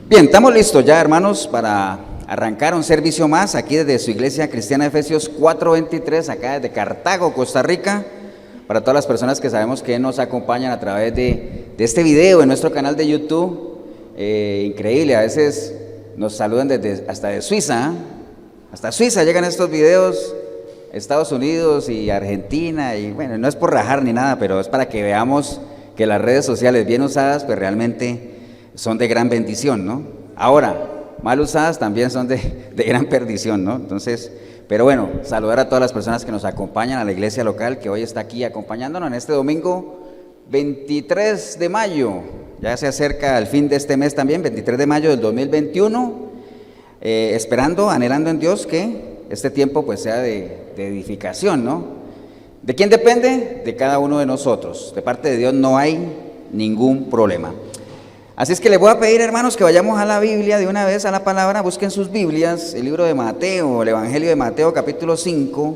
Bien, estamos listos ya, hermanos, para arrancar un servicio más aquí desde su iglesia cristiana Efesios 4:23, acá desde Cartago, Costa Rica, para todas las personas que sabemos que nos acompañan a través de este video en nuestro canal de YouTube. Increíble, a veces nos saludan hasta de Suiza, hasta Suiza llegan estos videos, Estados Unidos y Argentina, y bueno, no es por rajar ni nada, pero es para que veamos que las redes sociales bien usadas, pues realmente son de gran bendición, ¿no? Ahora, mal usadas también son de gran perdición, ¿no? Entonces, pero bueno, saludar a todas las personas que nos acompañan, a la iglesia local que hoy está aquí acompañándonos en este domingo 23 de mayo, ya se acerca el fin de este mes también, 23 de mayo del 2021, esperando, anhelando en Dios que este tiempo pues sea de edificación, ¿no? ¿De quién depende? De cada uno de nosotros. De parte de Dios no hay ningún problema. Así es que les voy a pedir, hermanos, que vayamos a la Biblia de una vez, a la palabra. Busquen sus Biblias, el libro de Mateo, el Evangelio de Mateo, capítulo 5.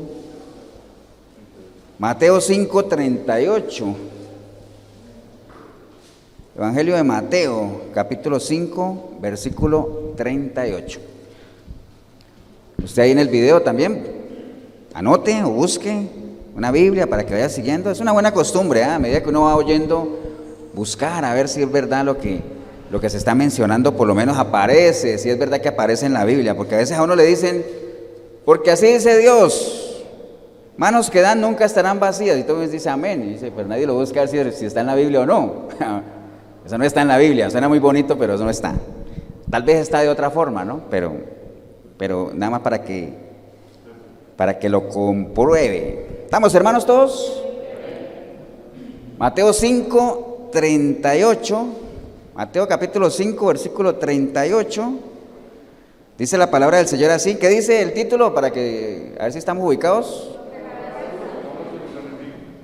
Mateo 5:38. Evangelio de Mateo, capítulo 5, versículo 38. Usted ahí en el video también, anote o busque una Biblia para que vaya siguiendo. Es una buena costumbre, a medida que uno va oyendo, buscar a ver si es verdad lo que se está mencionando, por lo menos aparece, si es verdad que aparece en la Biblia, porque a veces a uno le dicen, porque así dice Dios, manos que dan nunca estarán vacías, y todo el mundo dice amén, y dice, pero nadie lo busca a ver si está en la Biblia o no. Eso no está en la Biblia, suena muy bonito, pero eso no está. Tal vez está de otra forma, ¿no? Pero nada más para que lo compruebe. ¿Estamos, hermanos, todos? Mateo 5:38, Mateo capítulo 5, versículo 38, dice la palabra del Señor así. ¿Qué dice el título? Para que, a ver si estamos ubicados.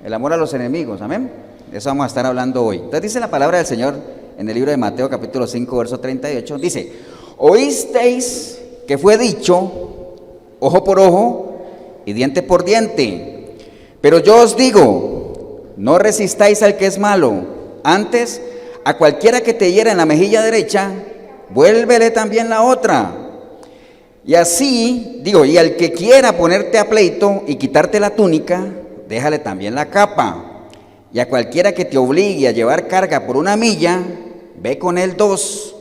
El amor a los enemigos, amén. De eso vamos a estar hablando hoy. Entonces dice la palabra del Señor en el libro de Mateo capítulo 5, verso 38, dice, oísteis que fue dicho, ojo por ojo y diente por diente, pero yo os digo, no resistáis al que es malo, antes a cualquiera que te hiera en la mejilla derecha, vuélvele también la otra. Y así, y al que quiera ponerte a pleito y quitarte la túnica, déjale también la capa. Y a cualquiera que te obligue a llevar carga por 1 milla, ve con él 2.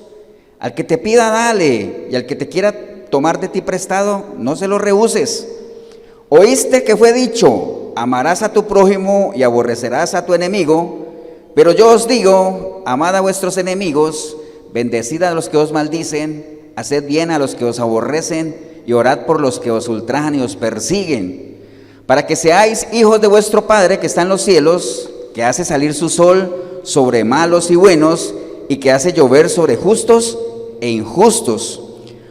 Al que te pida, dale, y al que te quiera tomar de ti prestado, no se lo rehuses. Oíste que fue dicho, amarás a tu prójimo y aborrecerás a tu enemigo, pero yo os digo, amad a vuestros enemigos, bendecid a los que os maldicen, haced bien a los que os aborrecen y orad por los que os ultrajan y os persiguen, para que seáis hijos de vuestro Padre que está en los cielos, que hace salir su sol sobre malos y buenos y que hace llover sobre justos e injustos.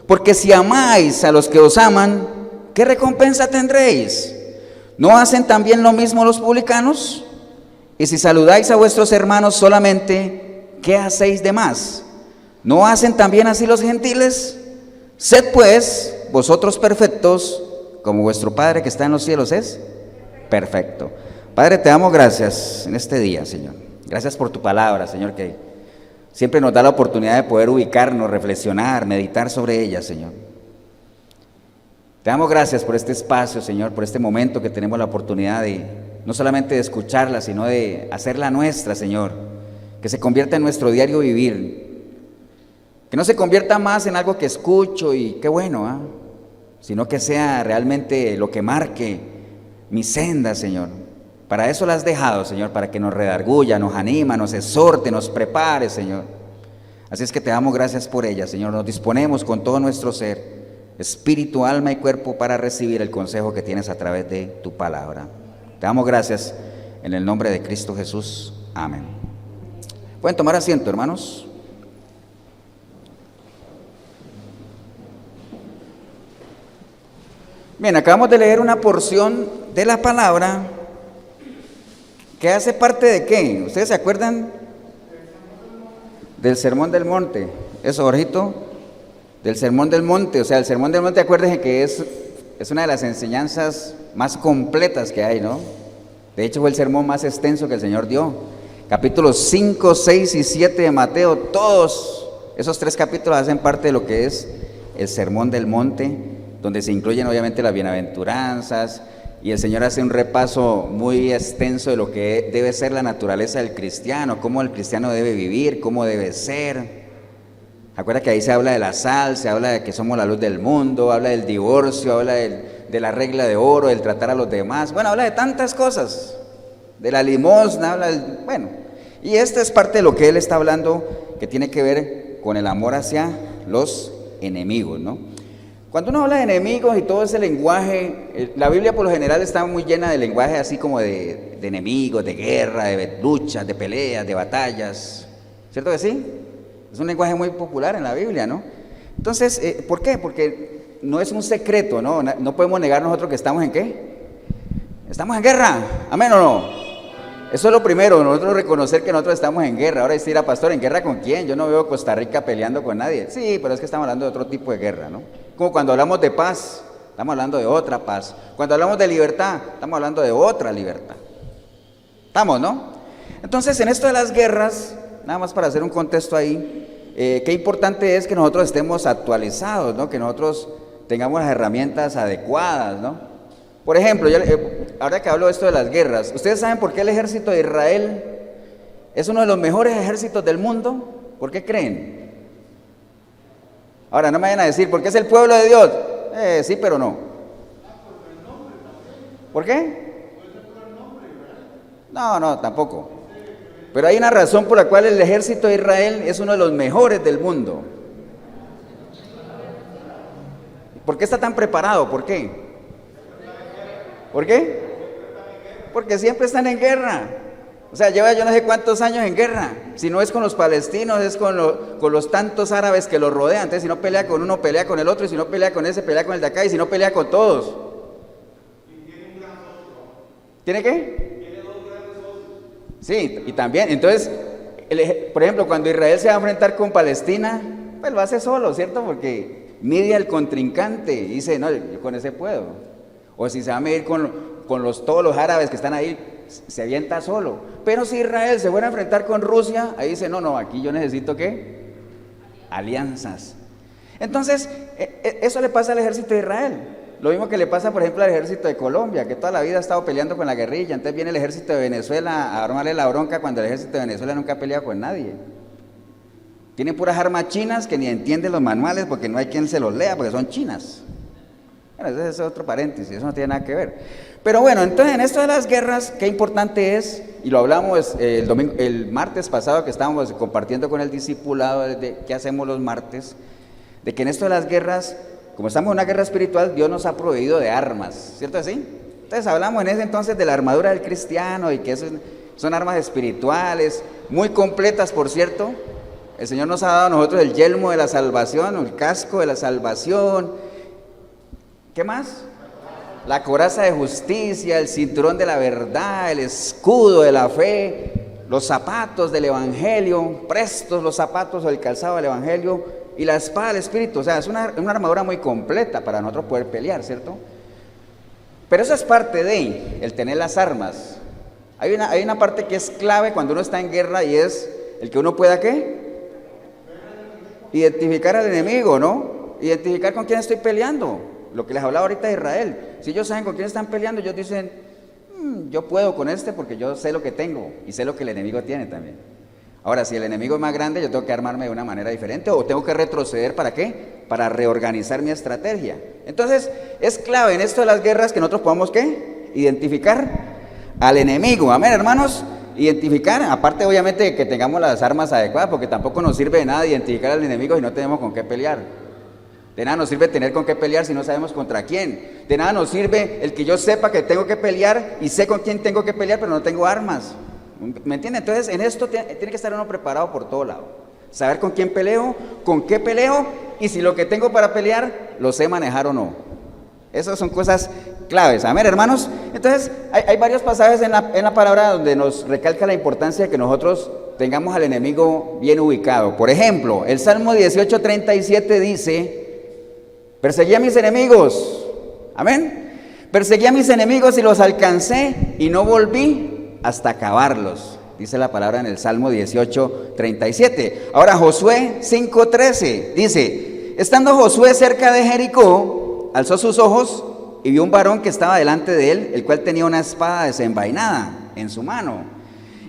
Porque si amáis a los que os aman, ¿qué recompensa tendréis? ¿No hacen también lo mismo los publicanos? Y si saludáis a vuestros hermanos solamente, ¿qué hacéis de más? ¿No hacen también así los gentiles? Sed pues vosotros perfectos, como vuestro Padre que está en los cielos es perfecto. Padre, te damos gracias en este día, Señor. Gracias por tu palabra, Señor, que siempre nos da la oportunidad de poder ubicarnos, reflexionar, meditar sobre ella, Señor. Te damos gracias por este espacio, Señor, por este momento que tenemos la oportunidad de no solamente de escucharla, sino de hacerla nuestra, Señor. Que se convierta en nuestro diario vivir. Que no se convierta más en algo que escucho y qué bueno, sino que sea realmente lo que marque mi senda, Señor. Para eso la has dejado, Señor, para que nos redarguya, nos anima, nos exhorte, nos prepare, Señor. Así es que te damos gracias por ella, Señor. Nos disponemos con todo nuestro ser, espíritu, alma y cuerpo, para recibir el consejo que tienes a través de tu palabra. Te damos gracias en el nombre de Cristo Jesús. Amén. Pueden tomar asiento, hermanos. Bien, acabamos de leer una porción de la palabra que hace parte de ¿qué? ¿Ustedes se acuerdan del Sermón del Monte? Eso, Jorgito, del Sermón del Monte. O sea, el Sermón del Monte, acuérdense que es una de las enseñanzas más completas que hay, ¿no? De hecho, fue el sermón más extenso que el Señor dio. Capítulos 5, 6 y 7 de Mateo, todos Esos 3 capítulos hacen parte de lo que es el Sermón del Monte, donde se incluyen obviamente las bienaventuranzas, y el Señor hace un repaso muy extenso de lo que debe ser la naturaleza del cristiano, cómo el cristiano debe vivir, cómo debe ser. Acuerda que ahí se habla de la sal, se habla de que somos la luz del mundo, habla del divorcio, habla de la regla de oro, del tratar a los demás, bueno, habla de tantas cosas, de la limosna, bueno, y esta es parte de lo que él está hablando, que tiene que ver con el amor hacia los enemigos, ¿no? Cuando uno habla de enemigos y todo ese lenguaje, la Biblia por lo general está muy llena de lenguaje así como de enemigos, de guerra, de luchas, de peleas, de batallas, ¿cierto que sí? Es un lenguaje muy popular en la Biblia, ¿no? Entonces, ¿por qué? Porque no es un secreto, ¿no? No podemos negar nosotros que estamos en ¿qué? Estamos en guerra, ¿amén o no? Eso es lo primero, nosotros reconocer que nosotros estamos en guerra. Ahora decir, pastor, ¿en guerra con quién? Yo no veo Costa Rica peleando con nadie. Sí, pero es que estamos hablando de otro tipo de guerra, ¿no? Como cuando hablamos de paz, estamos hablando de otra paz. Cuando hablamos de libertad, estamos hablando de otra libertad. ¿Estamos, no? Entonces, en esto de las guerras, nada más para hacer un contexto ahí, qué importante es que nosotros estemos actualizados, ¿no? Que nosotros tengamos las herramientas adecuadas, ¿no? Por ejemplo, ahora que hablo de esto de las guerras, ¿ustedes saben por qué el ejército de Israel es uno de los mejores ejércitos del mundo? ¿Por qué creen? Ahora, no me vayan a decir, ¿por qué es el pueblo de Dios? Sí, pero no. ¿Por qué? No, tampoco. Pero hay una razón por la cual el ejército de Israel es uno de los mejores del mundo. ¿Por qué está tan preparado? ¿Por qué? ¿Por qué? Porque siempre están en guerra. O sea, lleva yo no sé cuántos años en guerra. Si no es con los palestinos, es con los tantos árabes que los rodean. Entonces, si no pelea con uno, pelea con el otro. Y si no pelea con ese, pelea con el de acá. Y si no pelea con todos. ¿Tiene qué? Tiene 2 grandes socios. Sí, y también, entonces, por ejemplo, cuando Israel se va a enfrentar con Palestina, pues lo hace solo, ¿cierto? Porque mide al contrincante y dice, no, yo con ese puedo. O si se va a medir con todos los árabes que están ahí, se avienta solo. Pero si Israel se fuera a enfrentar con Rusia, ahí dice, no, aquí yo necesito ¿qué? Alianzas. Entonces, eso le pasa al ejército de Israel. Lo mismo que le pasa, por ejemplo, al ejército de Colombia, que toda la vida ha estado peleando con la guerrilla. Entonces viene el ejército de Venezuela a armarle la bronca cuando el ejército de Venezuela nunca ha peleado con nadie. Tienen puras armas chinas que ni entienden los manuales porque no hay quien se los lea porque son chinas. Bueno, ese es otro paréntesis, eso no tiene nada que ver. Pero bueno, entonces en esto de las guerras, qué importante es, y lo hablamos el martes pasado que estábamos compartiendo con el discipulado de qué hacemos los martes, de que en esto de las guerras, como estamos en una guerra espiritual, Dios nos ha proveído de armas, ¿cierto así? Entonces hablamos en ese entonces de la armadura del cristiano y que son armas espirituales, muy completas, por cierto. El Señor nos ha dado a nosotros el yelmo de la salvación, el casco de la salvación. ¿Qué más? La coraza de justicia, el cinturón de la verdad, el escudo de la fe, los zapatos del evangelio, prestos los zapatos o el calzado del evangelio y la espada del espíritu. O sea, es una armadura muy completa para nosotros poder pelear, ¿cierto? Pero eso es parte de el tener las armas. Hay una parte que es clave cuando uno está en guerra y es el que uno pueda ¿qué? Identificar al enemigo, ¿no? Identificar con quién estoy peleando. Lo que les hablaba ahorita de Israel, si ellos saben con quién están peleando, ellos dicen, yo puedo con este porque yo sé lo que tengo y sé lo que el enemigo tiene también. Ahora, si el enemigo es más grande, yo tengo que armarme de una manera diferente o tengo que retroceder, ¿para qué? Para reorganizar mi estrategia. Entonces, es clave en esto de las guerras que nosotros podamos, ¿qué? Identificar al enemigo, amén, hermanos. Identificar, aparte obviamente de que tengamos las armas adecuadas, porque tampoco nos sirve de nada identificar al enemigo si no tenemos con qué pelear. De nada nos sirve tener con qué pelear si no sabemos contra quién. De nada nos sirve el que yo sepa que tengo que pelear y sé con quién tengo que pelear, pero no tengo armas. ¿Me entiende? Entonces, en esto tiene que estar uno preparado por todo lado. Saber con quién peleo, con qué peleo y si lo que tengo para pelear lo sé manejar o no. Esas son cosas claves. Amén, hermanos. Entonces, hay varios pasajes en la palabra donde nos recalca la importancia de que nosotros tengamos al enemigo bien ubicado. Por ejemplo, el Salmo 18:37 dice: perseguí a mis enemigos, amén. Perseguí a mis enemigos y los alcancé y no volví hasta acabarlos, dice la palabra en el Salmo 18:37. Ahora Josué 5:13 dice, estando Josué cerca de Jericó, alzó sus ojos y vio un varón que estaba delante de él, el cual tenía una espada desenvainada en su mano.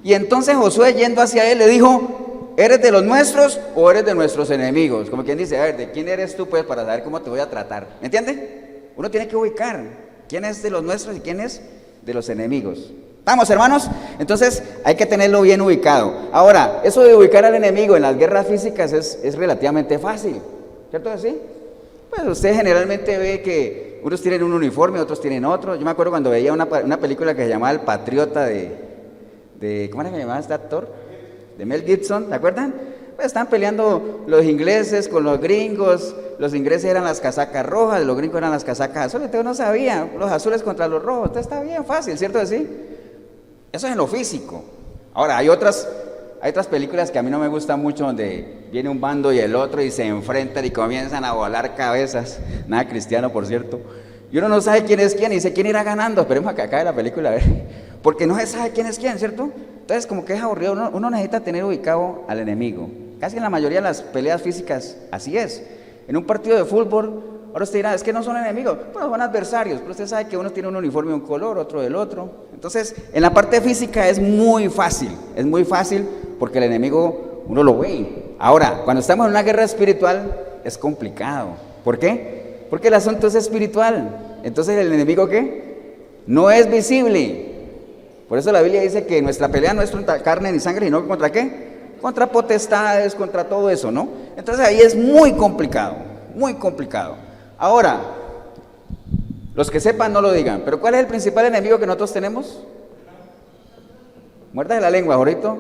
Y entonces Josué, yendo hacia él, le dijo, ¿eres de los nuestros o eres de nuestros enemigos? Como quien dice, a ver, ¿de quién eres tú pues para saber cómo te voy a tratar? ¿Me entiende? Uno tiene que ubicar quién es de los nuestros y quién es de los enemigos. ¿Estamos, hermanos? Entonces hay que tenerlo bien ubicado. Ahora, eso de ubicar al enemigo en las guerras físicas es relativamente fácil, ¿cierto que sí? Pues usted generalmente ve que unos tienen un uniforme, otros tienen otro. Yo me acuerdo cuando veía una película que se llamaba El Patriota ¿cómo era que se llamaba este actor? De Mel Gibson, ¿se acuerdan? Pues estaban peleando los ingleses con los gringos. Los ingleses eran las casacas rojas, los gringos eran las casacas azules. Entonces uno sabía, los azules contra los rojos. Entonces está bien fácil, ¿cierto que sí? Eso es en lo físico. Ahora, hay otras películas que a mí no me gustan mucho, donde viene un bando y el otro y se enfrentan y comienzan a volar cabezas. Nada cristiano, por cierto. Y uno no sabe quién es quién y dice quién irá ganando. Esperemos a que acabe la película, a ver. Porque no se sabe quién es quién, ¿cierto? Entonces, como que es aburrido. Uno necesita tener ubicado al enemigo. Casi en la mayoría de las peleas físicas, así es. En un partido de fútbol, ahora usted dirá, es que no son enemigos, pero son adversarios. Pero usted sabe que uno tiene un uniforme de un color, otro del otro. Entonces, en la parte física es muy fácil porque el enemigo uno lo ve. Ahora, cuando estamos en una guerra espiritual, es complicado. ¿Por qué? Porque el asunto es espiritual. Entonces, ¿el enemigo qué? No es visible. Por eso la Biblia dice que nuestra pelea no es contra carne ni sangre, sino contra ¿qué? Contra potestades, contra todo eso, ¿no? Entonces ahí es muy complicado, muy complicado. Ahora, los que sepan no lo digan, pero ¿cuál es el principal enemigo que nosotros tenemos? Muérdase la lengua, Jorito.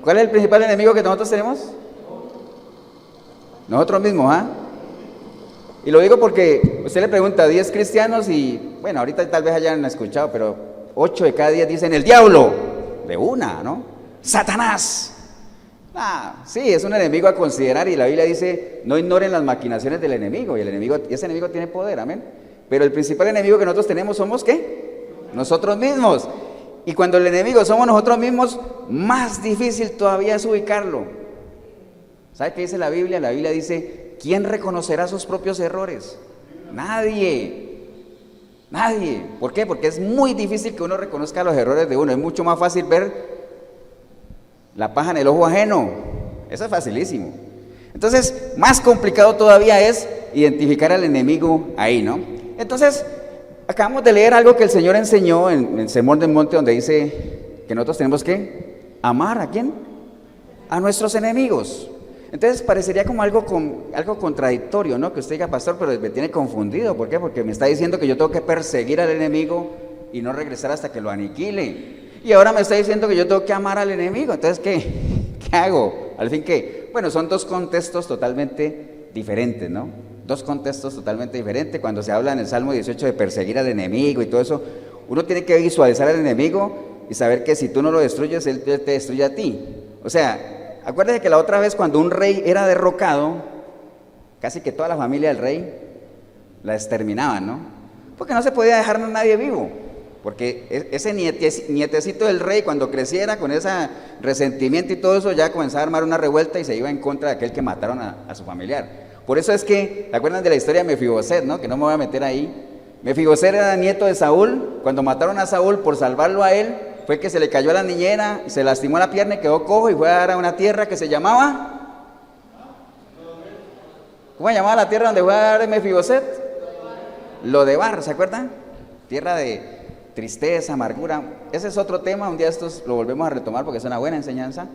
¿Cuál es el principal enemigo que nosotros tenemos? Nosotros mismos, ¿ah? Y lo digo porque usted le pregunta a 10 cristianos y, bueno, ahorita tal vez hayan escuchado, pero 8 de cada 10 dicen el diablo, de una, ¿no? Satanás. Sí, es un enemigo a considerar y la Biblia dice, no ignoren las maquinaciones del enemigo, y ese enemigo tiene poder, amén. Pero el principal enemigo que nosotros tenemos somos, ¿qué? Nosotros mismos. Y cuando el enemigo somos nosotros mismos, más difícil todavía es ubicarlo. ¿Sabe qué dice la Biblia? La Biblia dice, ¿quién reconocerá sus propios errores? Nadie. Nadie. ¿Por qué? Porque es muy difícil que uno reconozca los errores de uno. Es mucho más fácil ver la paja en el ojo ajeno. Eso es facilísimo. Entonces, más complicado todavía es identificar al enemigo ahí, ¿no? Entonces, acabamos de leer algo que el Señor enseñó en el Sermón del Monte, donde dice que nosotros tenemos que amar ¿a quién? A nuestros enemigos. Entonces parecería como algo contradictorio, ¿no? Que usted diga, pastor, pero me tiene confundido. ¿Por qué? Porque me está diciendo que yo tengo que perseguir al enemigo y no regresar hasta que lo aniquile. Y ahora me está diciendo que yo tengo que amar al enemigo. Entonces, ¿qué hago? Al fin, ¿qué? Bueno, son dos contextos totalmente diferentes, ¿no? Dos contextos totalmente diferentes. Cuando se habla en el Salmo 18 de perseguir al enemigo y todo eso, uno tiene que visualizar al enemigo y saber que si tú no lo destruyes, él te destruye a ti. O sea, acuérdese que la otra vez cuando un rey era derrocado, casi que toda la familia del rey la exterminaban, ¿no? Porque no se podía dejar a nadie vivo. Porque ese nietecito del rey, cuando creciera con ese resentimiento y todo eso, ya comenzaba a armar una revuelta y se iba en contra de aquel que mataron a su familiar. Por eso es que, ¿te acuerdan de la historia de Mefiboset, no? Que no me voy a meter ahí. Mefiboset era nieto de Saúl. Cuando mataron a Saúl, por salvarlo a él, fue que se le cayó a la niñera, se lastimó la pierna y quedó cojo y fue a dar a una tierra que se llamaba... ¿Cómo se llamaba la tierra donde fue a dar Mefiboset? Lodebar, ¿se acuerdan? Tierra de tristeza, amargura. Ese es otro tema, un día estos lo volvemos a retomar porque es una buena enseñanza.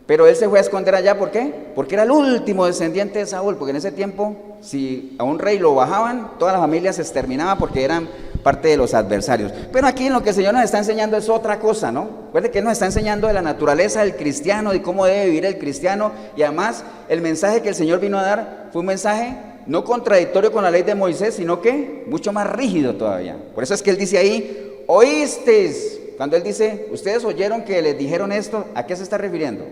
Pero él se fue a esconder allá, ¿por qué? Porque era el último descendiente de Saúl, porque en ese tiempo, si a un rey lo bajaban, toda la familia se exterminaba porque eran parte de los adversarios. Pero aquí en lo que el Señor nos está enseñando es otra cosa, ¿no? Recuerde que Él nos está enseñando de la naturaleza del cristiano, de cómo debe vivir el cristiano, y además el mensaje que el Señor vino a dar fue un mensaje no contradictorio con la ley de Moisés, sino que mucho más rígido todavía. Por eso es que Él dice ahí, oísteis, cuando Él dice, ustedes oyeron que les dijeron esto, ¿a qué se está refiriendo?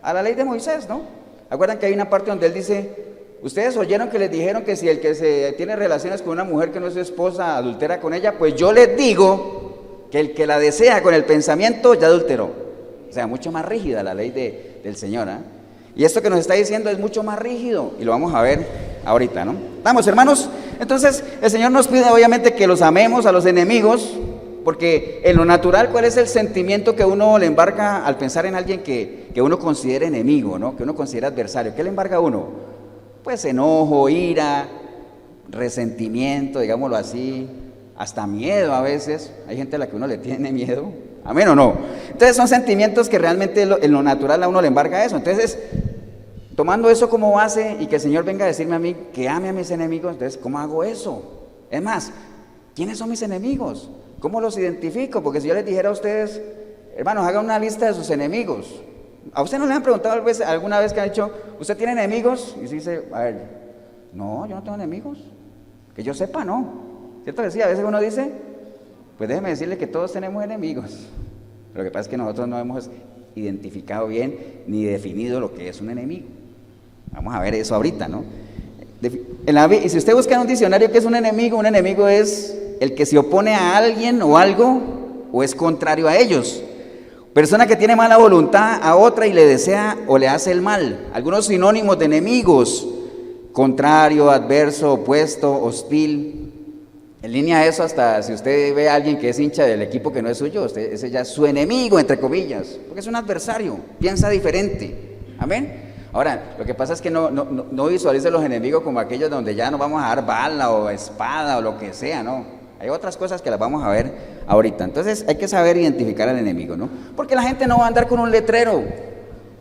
A la ley de Moisés, ¿no? Acuerdan que hay una parte donde Él dice, ustedes oyeron que les dijeron que si el que se tiene relaciones con una mujer que no es su esposa adultera con ella, pues yo les digo que el que la desea con el pensamiento ya adulteró. O sea, mucho más rígida la ley del Señor, ¿eh? Y esto que nos está diciendo es mucho más rígido, y lo vamos a ver ahorita, ¿no? Vamos, hermanos. Entonces, el Señor nos pide obviamente que los amemos a los enemigos, porque en lo natural, ¿cuál es el sentimiento que uno le embarga al pensar en alguien que uno considera enemigo, ¿no? Que uno considera adversario? ¿Qué le embarga a uno? Pues enojo, ira, resentimiento, digámoslo así, hasta miedo a veces. Hay gente a la que uno le tiene miedo, ¿amén o no? Entonces son sentimientos que realmente en lo natural a uno le embarga eso. Entonces, tomando eso como base y que el Señor venga a decirme a mí que ame a mis enemigos, entonces, ¿cómo hago eso? Es más, ¿quiénes son mis enemigos? ¿Cómo los identifico? Porque si yo les dijera a ustedes, hermanos, hagan una lista de sus enemigos. ¿A usted no le han preguntado alguna vez que han dicho, ¿usted tiene enemigos? Y se dice, a ver, no, yo no tengo enemigos. Que yo sepa, no. ¿Cierto que sí? A veces uno dice, pues déjeme decirle que todos tenemos enemigos. Lo que pasa es que nosotros no hemos identificado bien ni definido lo que es un enemigo. Vamos a ver eso ahorita, ¿no? Y si usted busca en un diccionario qué es un enemigo es el que se opone a alguien o algo o es contrario a ellos. Persona que tiene mala voluntad a otra y le desea o le hace el mal. Algunos sinónimos de enemigos: contrario, adverso, opuesto, hostil. En línea a eso, hasta si usted ve a alguien que es hincha del equipo que no es suyo, ese ya es su enemigo, entre comillas, porque es un adversario, piensa diferente. Amén. Ahora, lo que pasa es que no visualice los enemigos como aquellos donde ya nos vamos a dar bala o espada o lo que sea, no. Hay otras cosas que las vamos a ver ahorita. Entonces hay que saber identificar al enemigo, ¿no? Porque la gente no va a andar con un letrero: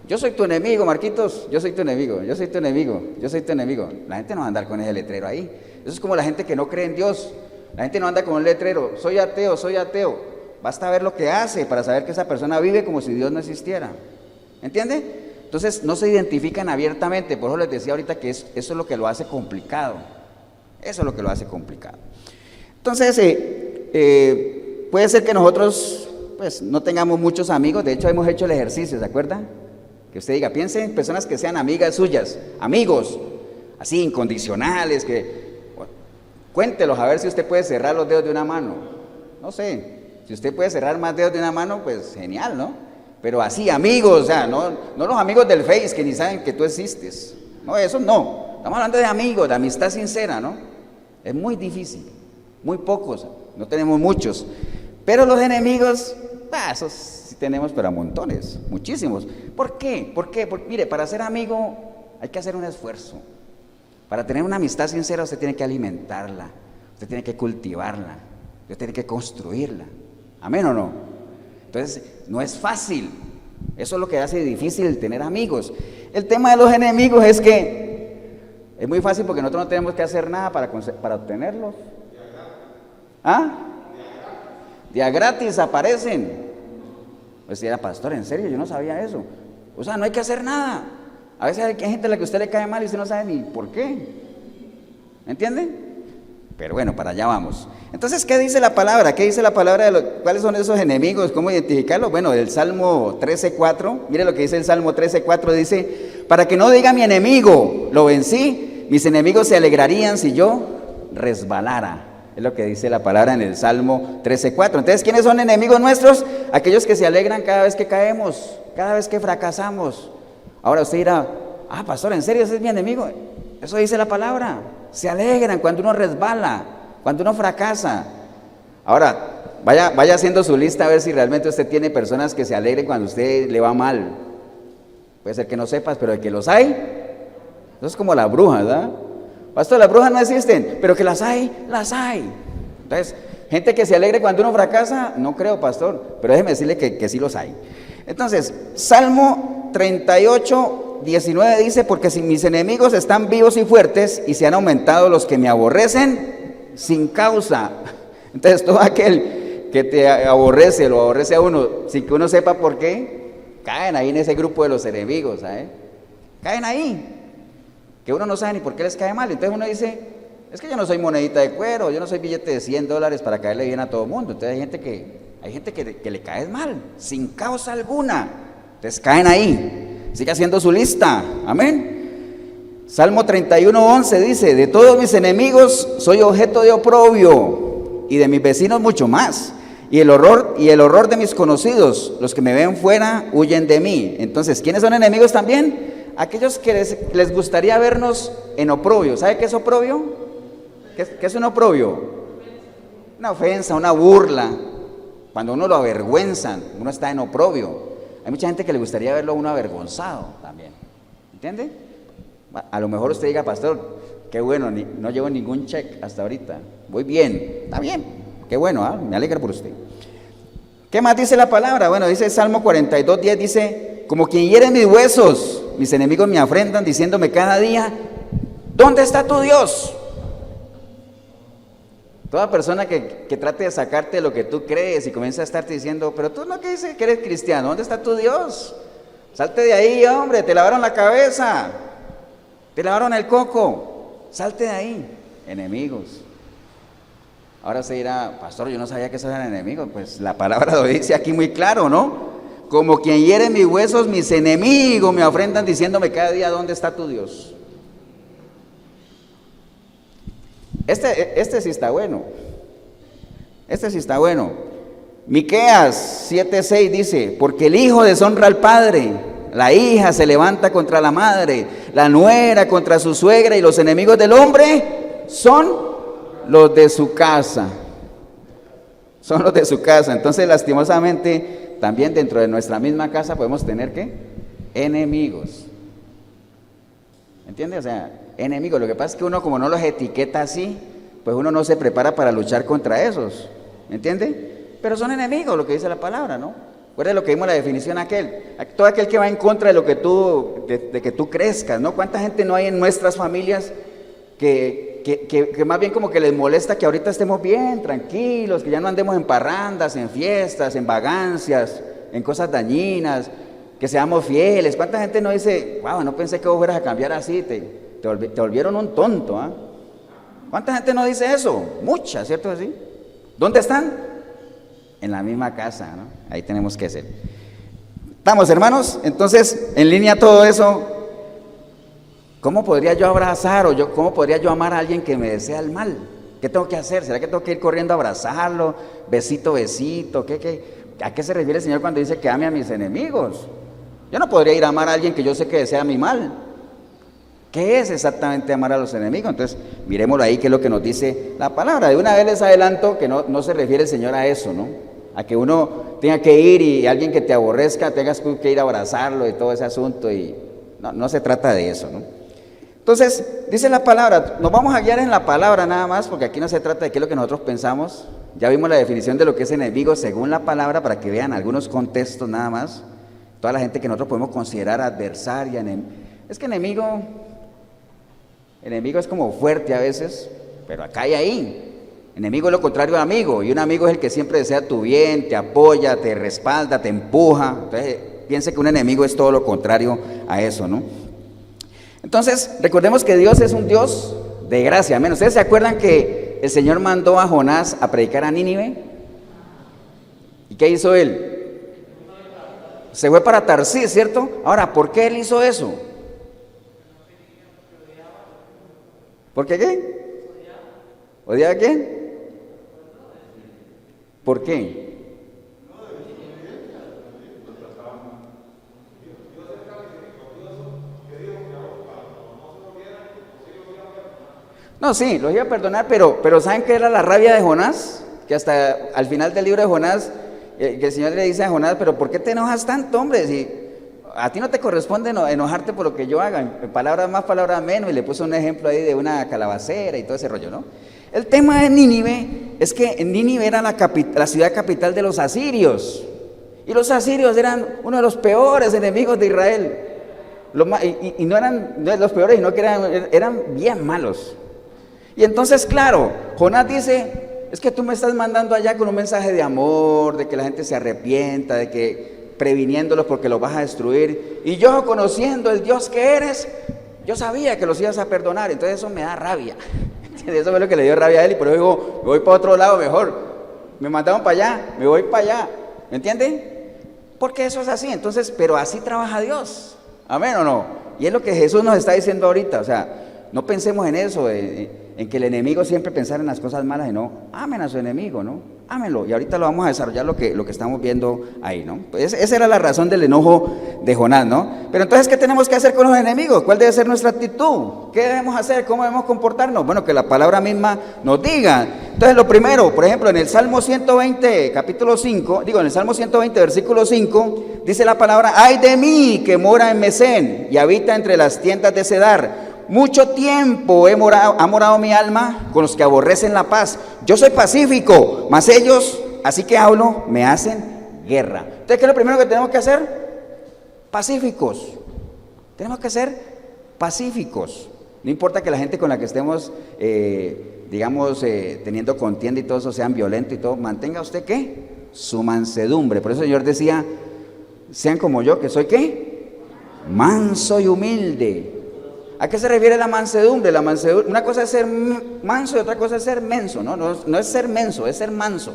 yo soy tu enemigo, Marquitos, yo soy tu enemigo, yo soy tu enemigo, yo soy tu enemigo. La gente no va a andar con ese letrero ahí. Eso es como la gente que no cree en Dios. La gente no anda con un letrero: soy ateo, soy ateo. Basta ver lo que hace para saber que esa persona vive como si Dios no existiera. ¿Entiende? Entonces no se identifican abiertamente. Por eso les decía ahorita que eso es lo que lo hace complicado. Eso es lo que lo hace complicado. Entonces, puede ser que nosotros pues no tengamos muchos amigos. De hecho, hemos hecho el ejercicio, ¿se acuerdan? Que usted diga, piense en personas que sean amigas suyas, amigos, así incondicionales, cuéntelos a ver si usted puede cerrar los dedos de una mano. No sé, si usted puede cerrar más dedos de una mano, pues genial, ¿no? Pero así, amigos, o sea, no los amigos del Face que ni saben que tú existes. No, eso no. Estamos hablando de amigos, de amistad sincera, ¿no? Es muy difícil. Muy pocos, no tenemos muchos. Pero los enemigos, esos sí tenemos, pero a montones, muchísimos. ¿Por qué? Porque, mire, para ser amigo hay que hacer un esfuerzo. Para tener una amistad sincera usted tiene que alimentarla, usted tiene que cultivarla, usted tiene que construirla. ¿Amén o no? Entonces, no es fácil. Eso es lo que hace difícil el tener amigos. El tema de los enemigos es que es muy fácil porque nosotros no tenemos que hacer nada para obtenerlos. ¿Ah? Día gratis aparecen. Pues era pastor, en serio, yo no sabía eso. O sea, no hay que hacer nada. A veces hay gente a la que a usted le cae mal y usted no sabe ni por qué. ¿Entiende? Pero bueno, para allá vamos. Entonces, ¿qué dice la palabra? ¿Qué dice la palabra cuáles son esos enemigos? ¿Cómo identificarlos? Bueno, el Salmo 13:4, mire lo que dice el Salmo 13:4, dice: para que no diga mi enemigo, lo vencí, mis enemigos se alegrarían si yo resbalara. Es lo que dice la palabra en el Salmo 13:4. Entonces, ¿quiénes son enemigos nuestros? Aquellos que se alegran cada vez que caemos, cada vez que fracasamos. Ahora usted dirá, pastor, ¿en serio ese es mi enemigo? Eso dice la palabra. Se alegran cuando uno resbala, cuando uno fracasa. Ahora, vaya haciendo su lista a ver si realmente usted tiene personas que se alegren cuando a usted le va mal. Puede ser que no sepas, pero de que los hay, eso es como la bruja, ¿verdad? Pastor, las brujas no existen, pero que las hay, las hay. Entonces, gente que se alegre cuando uno fracasa, no creo, pastor, pero déjeme decirle que sí los hay. Entonces, Salmo 38:19 dice: porque si mis enemigos están vivos y fuertes y se han aumentado los que me aborrecen sin causa. Entonces, todo aquel que te aborrece, lo aborrece a uno sin que uno sepa por qué, caen ahí en ese grupo de los enemigos, ¿sabes? Caen ahí. Que uno no sabe ni por qué les cae mal. Entonces uno dice, es que yo no soy monedita de cuero, yo no soy billete de $100 para caerle bien a todo el mundo. Entonces hay gente que le cae mal, sin causa alguna. Entonces caen ahí. Sigue haciendo su lista. Amén. Salmo 31:11 dice: de todos mis enemigos soy objeto de oprobio, y de mis vecinos mucho más. Y el horror de mis conocidos, los que me ven fuera, huyen de mí. Entonces, ¿quiénes son enemigos también? Aquellos que les gustaría vernos en oprobio. ¿Sabe qué es oprobio? ¿Qué es un oprobio? Una ofensa, una burla. Cuando uno lo avergüenzan, uno está en oprobio. Hay mucha gente que le gustaría verlo a uno avergonzado también. ¿Entiende? A lo mejor usted diga, pastor, qué bueno, no llevo ningún check hasta ahorita. Voy bien, está bien, qué bueno, me alegra por usted. ¿Qué más dice la palabra? Bueno, dice Salmo 42:10, dice, como quien hiere mis huesos, mis enemigos me afrentan diciéndome cada día, ¿dónde está tu Dios? Toda persona que trate de sacarte lo que tú crees y comienza a estarte diciendo, pero tú no que dices que eres cristiano, ¿dónde está tu Dios? Salte de ahí, hombre, te lavaron la cabeza, te lavaron el coco, salte de ahí, enemigos. Ahora se dirá, pastor, yo no sabía que esos eran enemigos. Pues la palabra lo dice aquí muy claro, ¿no? Como quien hiere mis huesos, mis enemigos me ofrendan diciéndome cada día, ¿dónde está tu Dios? Este sí está bueno. Este sí está bueno. Miqueas 7:6 dice, porque el hijo deshonra al padre, la hija se levanta contra la madre, la nuera contra su suegra, y los enemigos del hombre son los de su casa. Son los de su casa. Entonces, lastimosamente, también dentro de nuestra misma casa podemos tener ¿qué? Enemigos. ¿Entiende? O sea, enemigos. Lo que pasa es que uno, como no los etiqueta así, pues uno no se prepara para luchar contra esos. ¿Entiende? Pero son enemigos, lo que dice la palabra, ¿no? Recuerda lo que vimos la definición todo aquel que va en contra de lo que de que tú crezcas, ¿no? ¿Cuánta gente no hay en nuestras familias que más bien como que les molesta que ahorita estemos bien, tranquilos, que ya no andemos en parrandas, en fiestas, en vagancias, en cosas dañinas, que seamos fieles? ¿Cuánta gente no dice, wow, no pensé que vos fueras a cambiar así, te volvieron un tonto, ¿ah? ¿Cuánta gente no dice eso? Mucha, ¿cierto así? ¿Dónde están? En la misma casa, ¿no? Ahí tenemos que ser. ¿Estamos, hermanos? Entonces, en línea todo eso, ¿cómo podría yo abrazar cómo podría yo amar a alguien que me desea el mal? ¿Qué tengo que hacer? ¿Será que tengo que ir corriendo a abrazarlo? Besito, besito. ¿A qué se refiere el Señor cuando dice que ame a mis enemigos? Yo no podría ir a amar a alguien que yo sé que desea mi mal. ¿Qué es exactamente amar a los enemigos? Entonces, miremoslo ahí, qué es lo que nos dice la palabra. De una vez les adelanto que no se refiere el Señor a eso, ¿no? A que uno tenga que ir y alguien que te aborrezca, tengas que ir a abrazarlo y todo ese asunto. Y no se trata de eso, ¿no? Entonces, dice la palabra, nos vamos a guiar en la palabra nada más, porque aquí no se trata de qué es lo que nosotros pensamos. Ya vimos la definición de lo que es enemigo según la palabra, para que vean algunos contextos nada más. Toda la gente que nosotros podemos considerar adversaria, es que enemigo es como fuerte a veces, pero acá y ahí. Enemigo es lo contrario a amigo, y un amigo es el que siempre desea tu bien, te apoya, te respalda, te empuja. Entonces, piense que un enemigo es todo lo contrario a eso, ¿no? Entonces, recordemos que Dios es un Dios de gracia. Amén. ¿Ustedes se acuerdan que el Señor mandó a Jonás a predicar a Nínive? ¿Y qué hizo él? Se fue para Tarsis, ¿cierto? Ahora, ¿por qué él hizo eso? ¿Por qué qué? ¿Odiaba a quién? ¿Por qué? No, sí, los iba a perdonar, pero ¿saben qué era la rabia de Jonás? Que hasta al final del libro de Jonás, que el Señor le dice a Jonás, pero ¿por qué te enojas tanto, hombre? Si a ti no te corresponde enojarte por lo que yo haga, en palabras más, palabras menos, y le puso un ejemplo ahí de una calabacera y todo ese rollo, ¿no? El tema de Nínive es que Nínive era la ciudad capital de los asirios, y los asirios eran uno de los peores enemigos de Israel, y no eran los peores, sino que eran bien malos. Y entonces, claro, Jonás dice, es que tú me estás mandando allá con un mensaje de amor, de que la gente se arrepienta, de que previniéndolos porque los vas a destruir, y yo, conociendo el Dios que eres, yo sabía que los ibas a perdonar. Entonces eso me da rabia. Eso fue lo que le dio rabia a él, y por eso digo, me voy para otro lado mejor. Me mandaron para allá, me voy para allá. ¿Me entienden? Porque eso es así. Entonces, pero así trabaja Dios. ¿Amén o no? Y es lo que Jesús nos está diciendo ahorita. O sea, no pensemos en eso, en que el enemigo siempre pensara en las cosas malas, y no, amen a su enemigo, ¿no? ámenlo. Y ahorita lo vamos a desarrollar lo que estamos viendo ahí, ¿no? Pues esa era la razón del enojo de Jonás, ¿no? Pero entonces, ¿qué tenemos que hacer con los enemigos? ¿Cuál debe ser nuestra actitud? ¿Qué debemos hacer? ¿Cómo debemos comportarnos? Bueno, que la palabra misma nos diga. Entonces, lo primero, por ejemplo, en el Salmo 120, capítulo 5, en el Salmo 120, versículo 5, dice la palabra: ay de mí que mora en Mesén y habita entre las tiendas de Cedar. Mucho tiempo ha morado mi alma con los que aborrecen la paz. Yo soy pacífico, mas ellos, así que hablo, me hacen guerra. Entonces, ¿qué es lo primero que tenemos que hacer? Pacíficos. Tenemos que ser pacíficos. No importa que la gente con la que estemos, teniendo contienda y todo eso, sean violentos y todo, mantenga usted, ¿qué? Su mansedumbre. Por eso el Señor decía: sean como yo, que soy, ¿qué? Manso y humilde. ¿A qué se refiere la mansedumbre? Una cosa es ser manso y otra cosa es ser menso, ¿no? No es ser menso, es ser manso.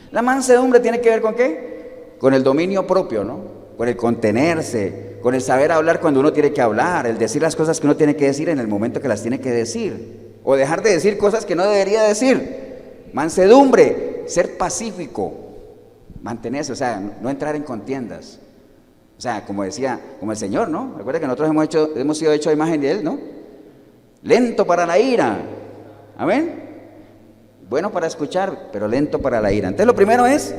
La mansedumbre tiene que ver con ¿qué? Con el dominio propio, ¿no? Con el contenerse, con el saber hablar cuando uno tiene que hablar, el decir las cosas que uno tiene que decir en el momento que las tiene que decir, o dejar de decir cosas que no debería decir. Mansedumbre, ser pacífico, mantenerse, o sea, no entrar en contiendas. O sea, como decía, como el Señor, ¿no? Recuerda que nosotros hemos sido hechos a imagen de Él, ¿no? Lento para la ira. Amén. Bueno para escuchar, pero lento para la ira. Entonces, lo primero es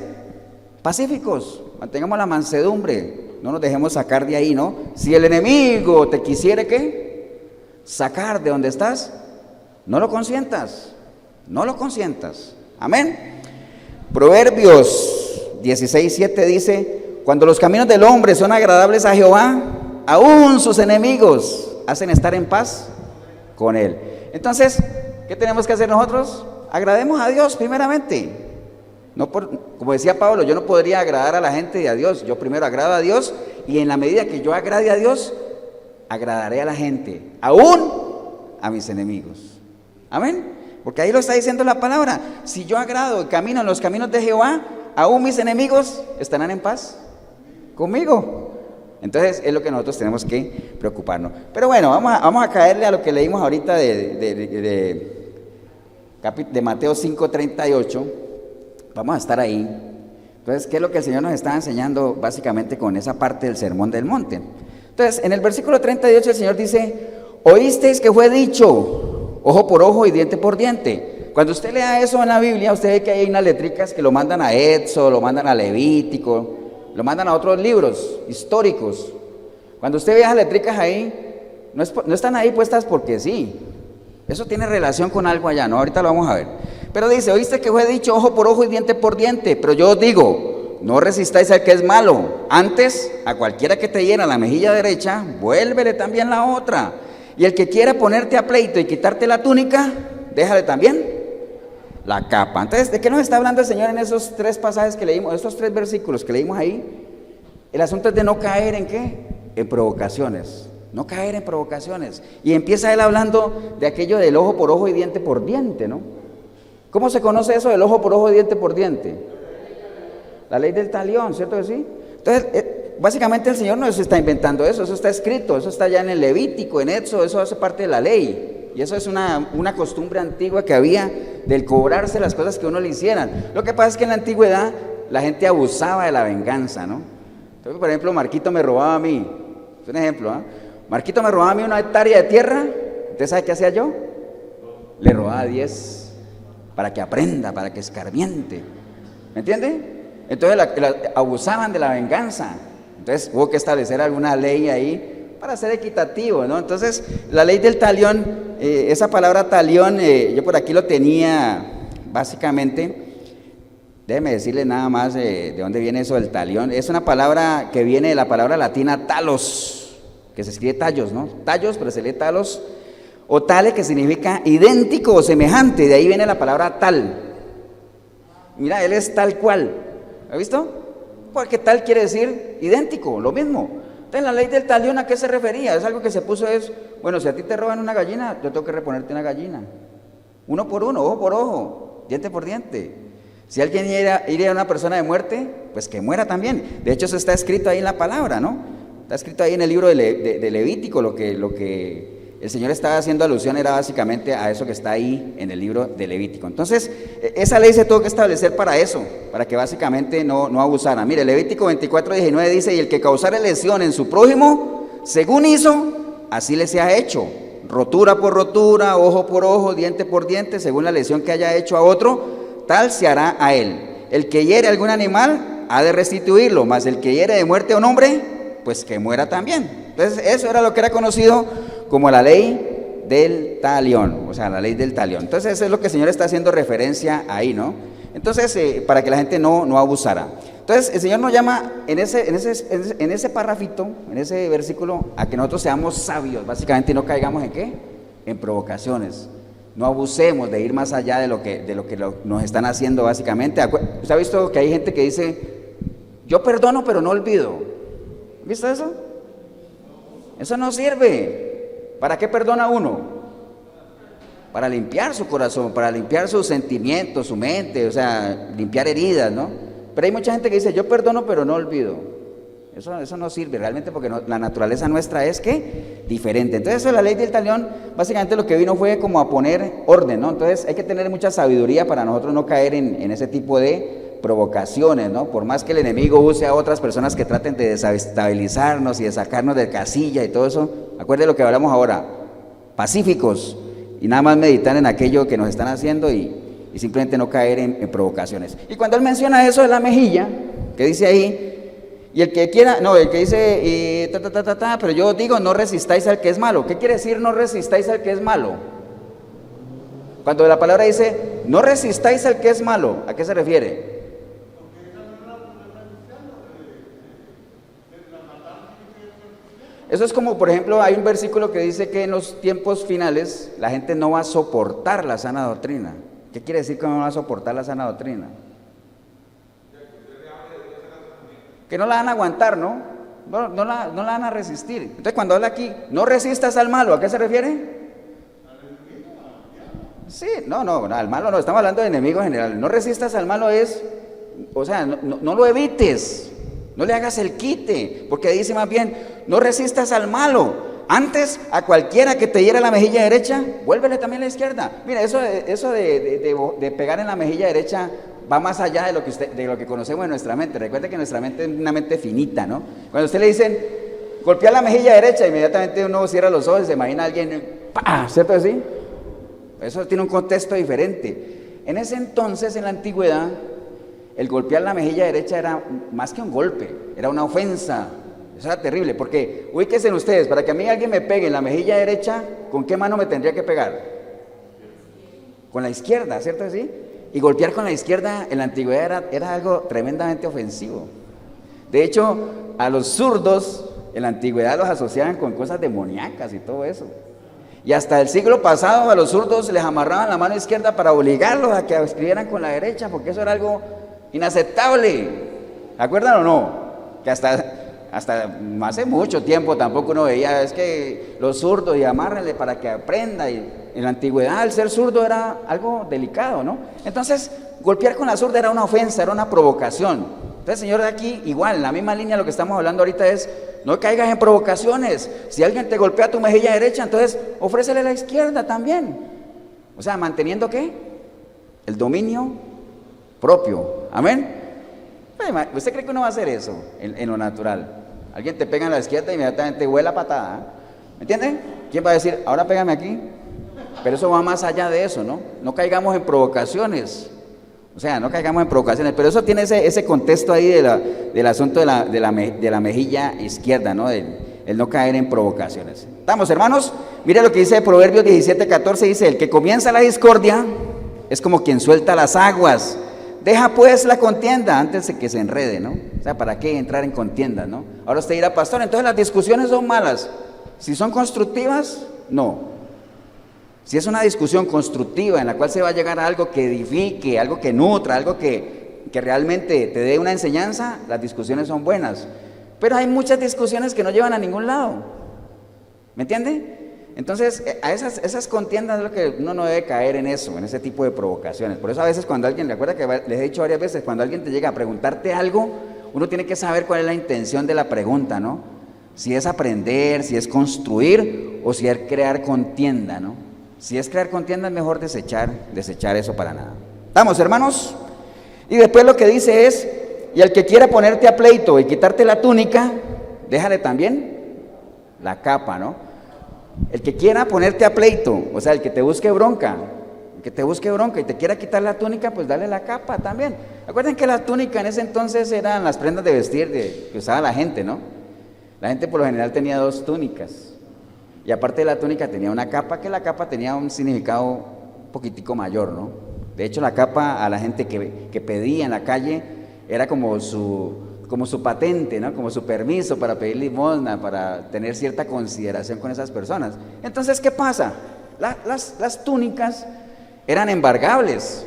pacíficos. Mantengamos la mansedumbre. No nos dejemos sacar de ahí, ¿no? Si el enemigo te quisiere, ¿qué? Sacar de donde estás, no lo consientas. No lo consientas. Amén. Proverbios 16:7 dice: cuando los caminos del hombre son agradables a Jehová, aún sus enemigos hacen estar en paz con él. Entonces, ¿qué tenemos que hacer nosotros? Agrademos a Dios primeramente. Como decía Pablo, yo no podría agradar a la gente y a Dios. Yo primero agrado a Dios, y en la medida que yo agrade a Dios, agradaré a la gente, aún a mis enemigos. Amén. Porque ahí lo está diciendo la palabra. Si yo agrado y camino en los caminos de Jehová, aún mis enemigos estarán en paz conmigo. Entonces es lo que nosotros tenemos que preocuparnos. Pero bueno, vamos a caerle a lo que leímos ahorita de Mateo 5:38. Vamos a estar ahí. Entonces, ¿qué es lo que el Señor nos está enseñando básicamente con esa parte del Sermón del Monte? Entonces, en el versículo 38 el Señor dice: oísteis que fue dicho, ojo por ojo y diente por diente. Cuando usted lea eso en la Biblia, usted ve que hay unas letricas que lo mandan a Éxodo, lo mandan a Levítico, lo mandan a otros libros históricos. Cuando usted ve esas letricas ahí, no están ahí puestas porque sí. Eso tiene relación con algo allá, ¿no? Ahorita lo vamos a ver. Pero dice: oíste que fue dicho ojo por ojo y diente por diente. Pero yo os digo, no resistáis al que es malo. Antes, a cualquiera que te hiera la mejilla derecha, vuélvele también la otra. Y el que quiera ponerte a pleito y quitarte la túnica, déjale también la capa. Entonces, ¿de qué nos está hablando el Señor en esos tres pasajes que leímos, esos tres versículos que leímos ahí? El asunto es de no caer en ¿qué? En provocaciones. No caer en provocaciones. Y empieza él hablando de aquello del ojo por ojo y diente por diente, ¿no? ¿Cómo se conoce eso del ojo por ojo y diente por diente? La ley del talión, ¿cierto que sí? Entonces, básicamente el Señor no se está inventando eso está escrito, eso está ya en el Levítico, en Éxodo, eso hace parte de la ley. Y eso es una costumbre antigua que había del cobrarse las cosas que uno le hicieran. Lo que pasa es que en la antigüedad la gente abusaba de la venganza, ¿no? Entonces, por ejemplo, Marquito me robaba a mí, es un ejemplo, ¿eh? Marquito me robaba a mí una hectárea de tierra. ¿Usted sabe qué hacía yo? Le robaba 10 para que aprenda, para que escarmiente. ¿Me entiende? Entonces abusaban de la venganza. Entonces hubo que establecer alguna ley ahí para ser equitativo, ¿no? Entonces la ley del talión, esa palabra talión, yo por aquí lo tenía básicamente. Déjeme decirle nada más de dónde viene eso del talión. Es una palabra que viene de la palabra latina talos, que se escribe tallos, ¿no? Tallos, pero se lee talos, o tale, que significa idéntico o semejante. De ahí viene la palabra tal. Mira, él es tal cual. ¿Ha visto? Porque tal quiere decir idéntico, lo mismo. Entonces, la ley del talión, ¿a qué se refería? Es algo que se puso, bueno, si a ti te roban una gallina, yo tengo que reponerte una gallina. Uno por uno, ojo por ojo, diente por diente. Si alguien iría a una persona de muerte, pues que muera también. De hecho, eso está escrito ahí en la palabra, ¿no? Está escrito ahí en el libro de Levítico lo que el Señor estaba haciendo alusión era básicamente a eso que está ahí en el libro de Levítico. Entonces, esa ley se tuvo que establecer para eso, para que básicamente no abusara. Mire, Levítico 24:19 dice, y el que causare lesión en su prójimo, según hizo, así le sea hecho. Rotura por rotura, ojo por ojo, diente por diente, según la lesión que haya hecho a otro, tal se hará a él. El que hiere algún animal ha de restituirlo, mas el que hiere de muerte a un hombre, pues que muera también. Entonces, eso era lo que era conocido como la ley del talión, o sea, la ley del talión. Entonces, eso es lo que el Señor está haciendo referencia ahí, ¿no? Entonces, para que la gente no abusara. Entonces, el Señor nos llama en ese párrafito, en ese versículo, a que nosotros seamos sabios, básicamente, y no caigamos en ¿qué? En provocaciones. No abusemos de ir más allá de lo que nos están haciendo, básicamente. ¿Usted ha visto que hay gente que dice, yo perdono, pero no olvido? ¿Visto eso? Eso no sirve. ¿Para qué perdona uno? Para limpiar su corazón, para limpiar sus sentimientos, su mente, o sea, limpiar heridas, ¿no? Pero hay mucha gente que dice, yo perdono pero no olvido. Eso no sirve realmente porque la naturaleza nuestra es ¿qué? Diferente. Entonces eso de la ley del talión, básicamente lo que vino fue como a poner orden, ¿no? Entonces hay que tener mucha sabiduría para nosotros no caer en ese tipo de provocaciones, ¿no? Por más que el enemigo use a otras personas que traten de desestabilizarnos y de sacarnos de casilla y todo eso, acuérdense lo que hablamos ahora, pacíficos y nada más meditar en aquello que nos están haciendo y simplemente no caer en provocaciones. Y cuando él menciona eso de la mejilla, que dice ahí, y el que quiera, no, el que dice, pero yo digo, no resistáis al que es malo. ¿Qué quiere decir no resistáis al que es malo? Cuando la palabra dice, no resistáis al que es malo, ¿a qué se refiere? Eso es como, por ejemplo, hay un versículo que dice que en los tiempos finales la gente no va a soportar la sana doctrina. ¿Qué quiere decir que no va a soportar la sana doctrina? Que no la van a aguantar, ¿no? No la van a resistir. Entonces cuando habla aquí, no resistas al malo, ¿a qué se refiere? Sí, no, al malo no, estamos hablando de enemigos en general. No resistas al malo es, o sea, no lo evites, no le hagas el quite, porque dice más bien, no resistas al malo. Antes, a cualquiera que te hiera la mejilla derecha, vuélvele también a la izquierda. Mira, eso de pegar en la mejilla derecha va más allá de lo que conocemos en nuestra mente. Recuerde que nuestra mente es una mente finita, ¿no? Cuando a usted le dicen, golpea la mejilla derecha, inmediatamente uno cierra los ojos y se imagina a alguien, ¡pah! ¿Cierto así? Eso tiene un contexto diferente. En ese entonces, en la antigüedad, el golpear la mejilla derecha era más que un golpe, era una ofensa. Eso era terrible, porque ubíquense ustedes, para que a mí alguien me pegue en la mejilla derecha, ¿con qué mano me tendría que pegar? Con la izquierda, ¿cierto así? Y golpear con la izquierda en la antigüedad era algo tremendamente ofensivo. De hecho, a los zurdos en la antigüedad los asociaban con cosas demoníacas y todo eso. Y hasta el siglo pasado a los zurdos les amarraban la mano izquierda para obligarlos a que escribieran con la derecha, porque eso era algo inaceptable. ¿Se acuerdan o no? Que hasta hace mucho tiempo tampoco uno veía, es que los zurdos y amárrenle para que aprenda. Y en la antigüedad el ser zurdo era algo delicado, ¿no? Entonces, golpear con la zurda era una ofensa, era una provocación. Entonces, Señor, de aquí, igual, en la misma línea lo que estamos hablando ahorita es, no caigas en provocaciones. Si alguien te golpea tu mejilla derecha, entonces ofrécele la izquierda también. O sea, manteniendo ¿qué? El dominio propio. Amén. ¿Usted cree que uno va a hacer eso en lo natural? Alguien te pega en la izquierda y inmediatamente vuela patada, ¿eh? ¿Me entienden? ¿Quién va a decir, ahora pégame aquí? Pero eso va más allá de eso, ¿no? No caigamos en provocaciones. O sea, no caigamos en provocaciones. Pero eso tiene ese contexto ahí del asunto de la mejilla izquierda, ¿no? El no caer en provocaciones. ¿Estamos, hermanos? Mire lo que dice Proverbios 17:14, dice, el que comienza la discordia es como quien suelta las aguas. Deja pues la contienda antes de que se enrede, ¿no? O sea, ¿para qué entrar en contienda, no? Ahora usted dirá, pastor, entonces las discusiones son malas. Si son constructivas, no. Si es una discusión constructiva en la cual se va a llegar a algo que edifique, algo que nutra, algo que realmente te dé una enseñanza, las discusiones son buenas. Pero hay muchas discusiones que no llevan a ningún lado. ¿Me entiende? Entonces, a esas contiendas es lo que uno no debe caer en eso, en ese tipo de provocaciones. Por eso a veces cuando alguien, recuerda que les he dicho varias veces, cuando alguien te llega a preguntarte algo, uno tiene que saber cuál es la intención de la pregunta, ¿no? Si es aprender, si es construir o si es crear contienda, ¿no? Si es crear contienda es mejor desechar eso para nada. ¿Estamos, hermanos? Y después lo que dice es, y al que quiera ponerte a pleito y quitarte la túnica, déjale también la capa, ¿no? El que quiera ponerte a pleito, o sea, el que te busque bronca y te quiera quitar la túnica, pues dale la capa también. Acuerden que la túnica en ese entonces eran las prendas de vestir que usaba la gente, ¿no? La gente por lo general tenía 2 túnicas. Y aparte de la túnica tenía una capa, que la capa tenía un significado un poquitico mayor, ¿no? De hecho, la capa a la gente que pedía en la calle era como su patente, ¿no? Como su permiso para pedir limosna, para tener cierta consideración con esas personas. Entonces, ¿qué pasa? Las túnicas eran embargables.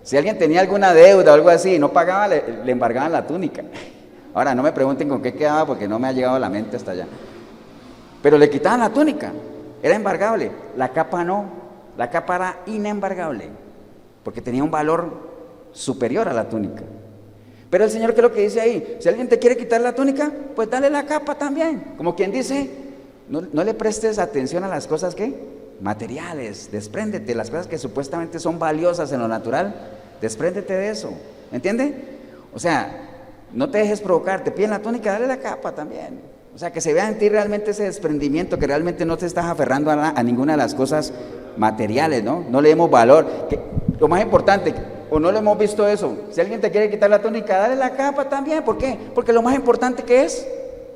Si alguien tenía alguna deuda o algo así y no pagaba, le embargaban la túnica. Ahora, no me pregunten con qué quedaba porque no me ha llegado a la mente hasta allá. Pero le quitaban la túnica, era embargable. La capa no, la capa era inembargable, porque tenía un valor superior a la túnica. Pero el Señor, ¿qué es lo que dice ahí? Si alguien te quiere quitar la túnica, pues dale la capa también. Como quien dice, no le prestes atención a las cosas materiales, despréndete, las cosas que supuestamente son valiosas en lo natural, despréndete de eso, ¿me entiende? O sea, no te dejes provocar, te piden la túnica, dale la capa también. O sea, que se vea en ti realmente ese desprendimiento, que realmente no te estás aferrando a ninguna de las cosas materiales, ¿no? No le demos valor. Lo más importante, o no lo hemos visto eso, si alguien te quiere quitar la túnica, dale la capa también. ¿Por qué? Porque lo más importante que es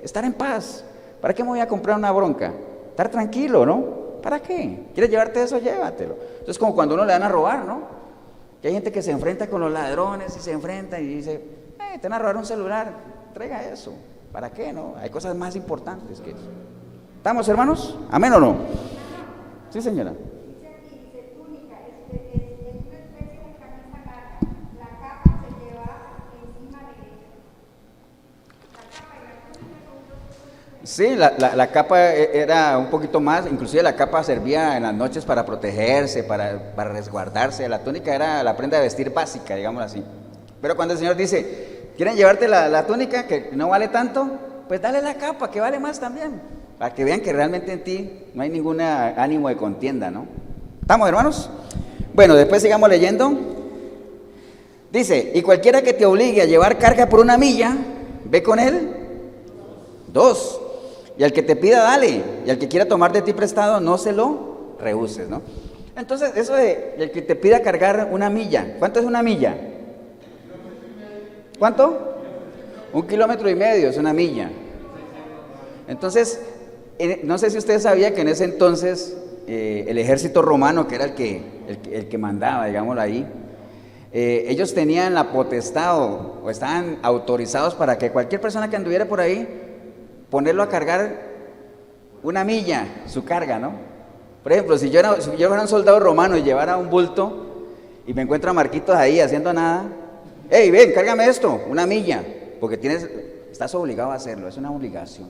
estar en paz. ¿Para qué me voy a comprar una bronca? Estar tranquilo, ¿no? ¿Para qué? ¿Quieres llevarte eso? Llévatelo. Entonces, como cuando uno le van a robar, ¿no? Que hay gente que se enfrenta con los ladrones y se enfrenta y dice, te van a robar un celular, traiga eso. ¿Para qué, no? Hay cosas más importantes que eso. ¿Estamos, hermanos? ¿Amén o no? Sí, señora. Dice túnica, es una especie de camisa larga. La capa se lleva encima de ella. La capa y la túnica son dos. Sí, la capa era un poquito más, inclusive la capa servía en las noches para protegerse, para resguardarse. La túnica era la prenda de vestir básica, digámoslo así. Pero cuando el Señor dice, ¿quieren llevarte la túnica que no vale tanto? Pues dale la capa que vale más también, para que vean que realmente en ti no hay ningún ánimo de contienda, ¿no? ¿Estamos, hermanos? Bueno, después sigamos leyendo. Dice, y cualquiera que te obligue a llevar carga por 1 milla, ve con él 2. Y al que te pida, dale. Y al que quiera tomar de ti prestado, no se lo rehuses, ¿no? Entonces, eso de el que te pida cargar 1 milla, ¿cuánto es 1 milla? ¿Cuánto? 1,5 kilómetros es 1 milla. Entonces, no sé si usted sabía que en ese entonces el ejército romano, que era el que mandaba, digámoslo ahí, ellos tenían la potestad o estaban autorizados para que cualquier persona que anduviera por ahí, ponerlo a cargar 1 milla, su carga, ¿no? Por ejemplo, si yo fuera un soldado romano y llevara un bulto y me encuentro a Marquitos ahí haciendo nada, hey, ven, cárgame esto, 1 milla, porque estás obligado a hacerlo, es una obligación.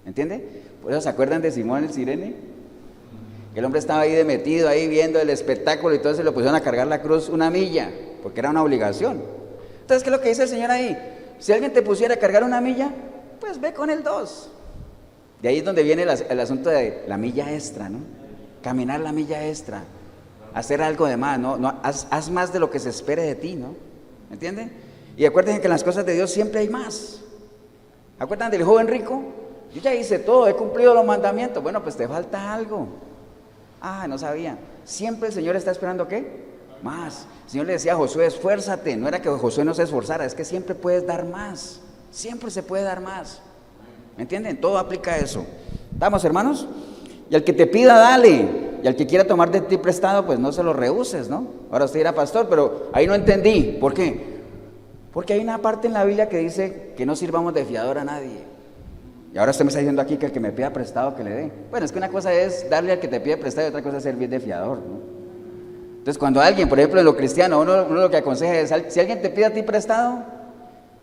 ¿Entiende? Por eso se acuerdan de Simón el Sirene, que el hombre estaba ahí metido, ahí viendo el espectáculo y todo eso, le pusieron a cargar la cruz 1 milla, porque era una obligación. Entonces, ¿qué es lo que dice el Señor ahí? Si alguien te pusiera a cargar 1 milla, pues ve con el 2. De ahí es donde viene el asunto de la milla extra, ¿no? Caminar la milla extra, hacer algo de más, ¿no? Haz más de lo que se espere de ti, ¿no? ¿Me entienden? Y acuérdense que en las cosas de Dios siempre hay más. ¿Acuerdan del joven rico? Yo ya hice todo, he cumplido los mandamientos. Bueno, pues te falta algo. Ah, no sabía. Siempre el Señor está esperando ¿qué? Más. El Señor le decía a Josué, esfuérzate. No era que Josué no se esforzara, es que siempre puedes dar más. Siempre se puede dar más. ¿Me entienden? Todo aplica a eso. ¿Estamos, hermanos? Y al que te pida, dale. Y al que quiera tomar de ti prestado, pues no se lo rehuses, ¿no? Ahora usted dirá, pastor, pero ahí no entendí. ¿Por qué? Porque hay una parte en la Biblia que dice que no sirvamos de fiador a nadie. Y ahora usted me está diciendo aquí que el que me pida prestado que le dé. Bueno, es que una cosa es darle al que te pide prestado y otra cosa es servir de fiador, ¿no? Entonces, cuando alguien, por ejemplo, en lo cristiano, uno lo que aconseja es, si alguien te pide a ti prestado,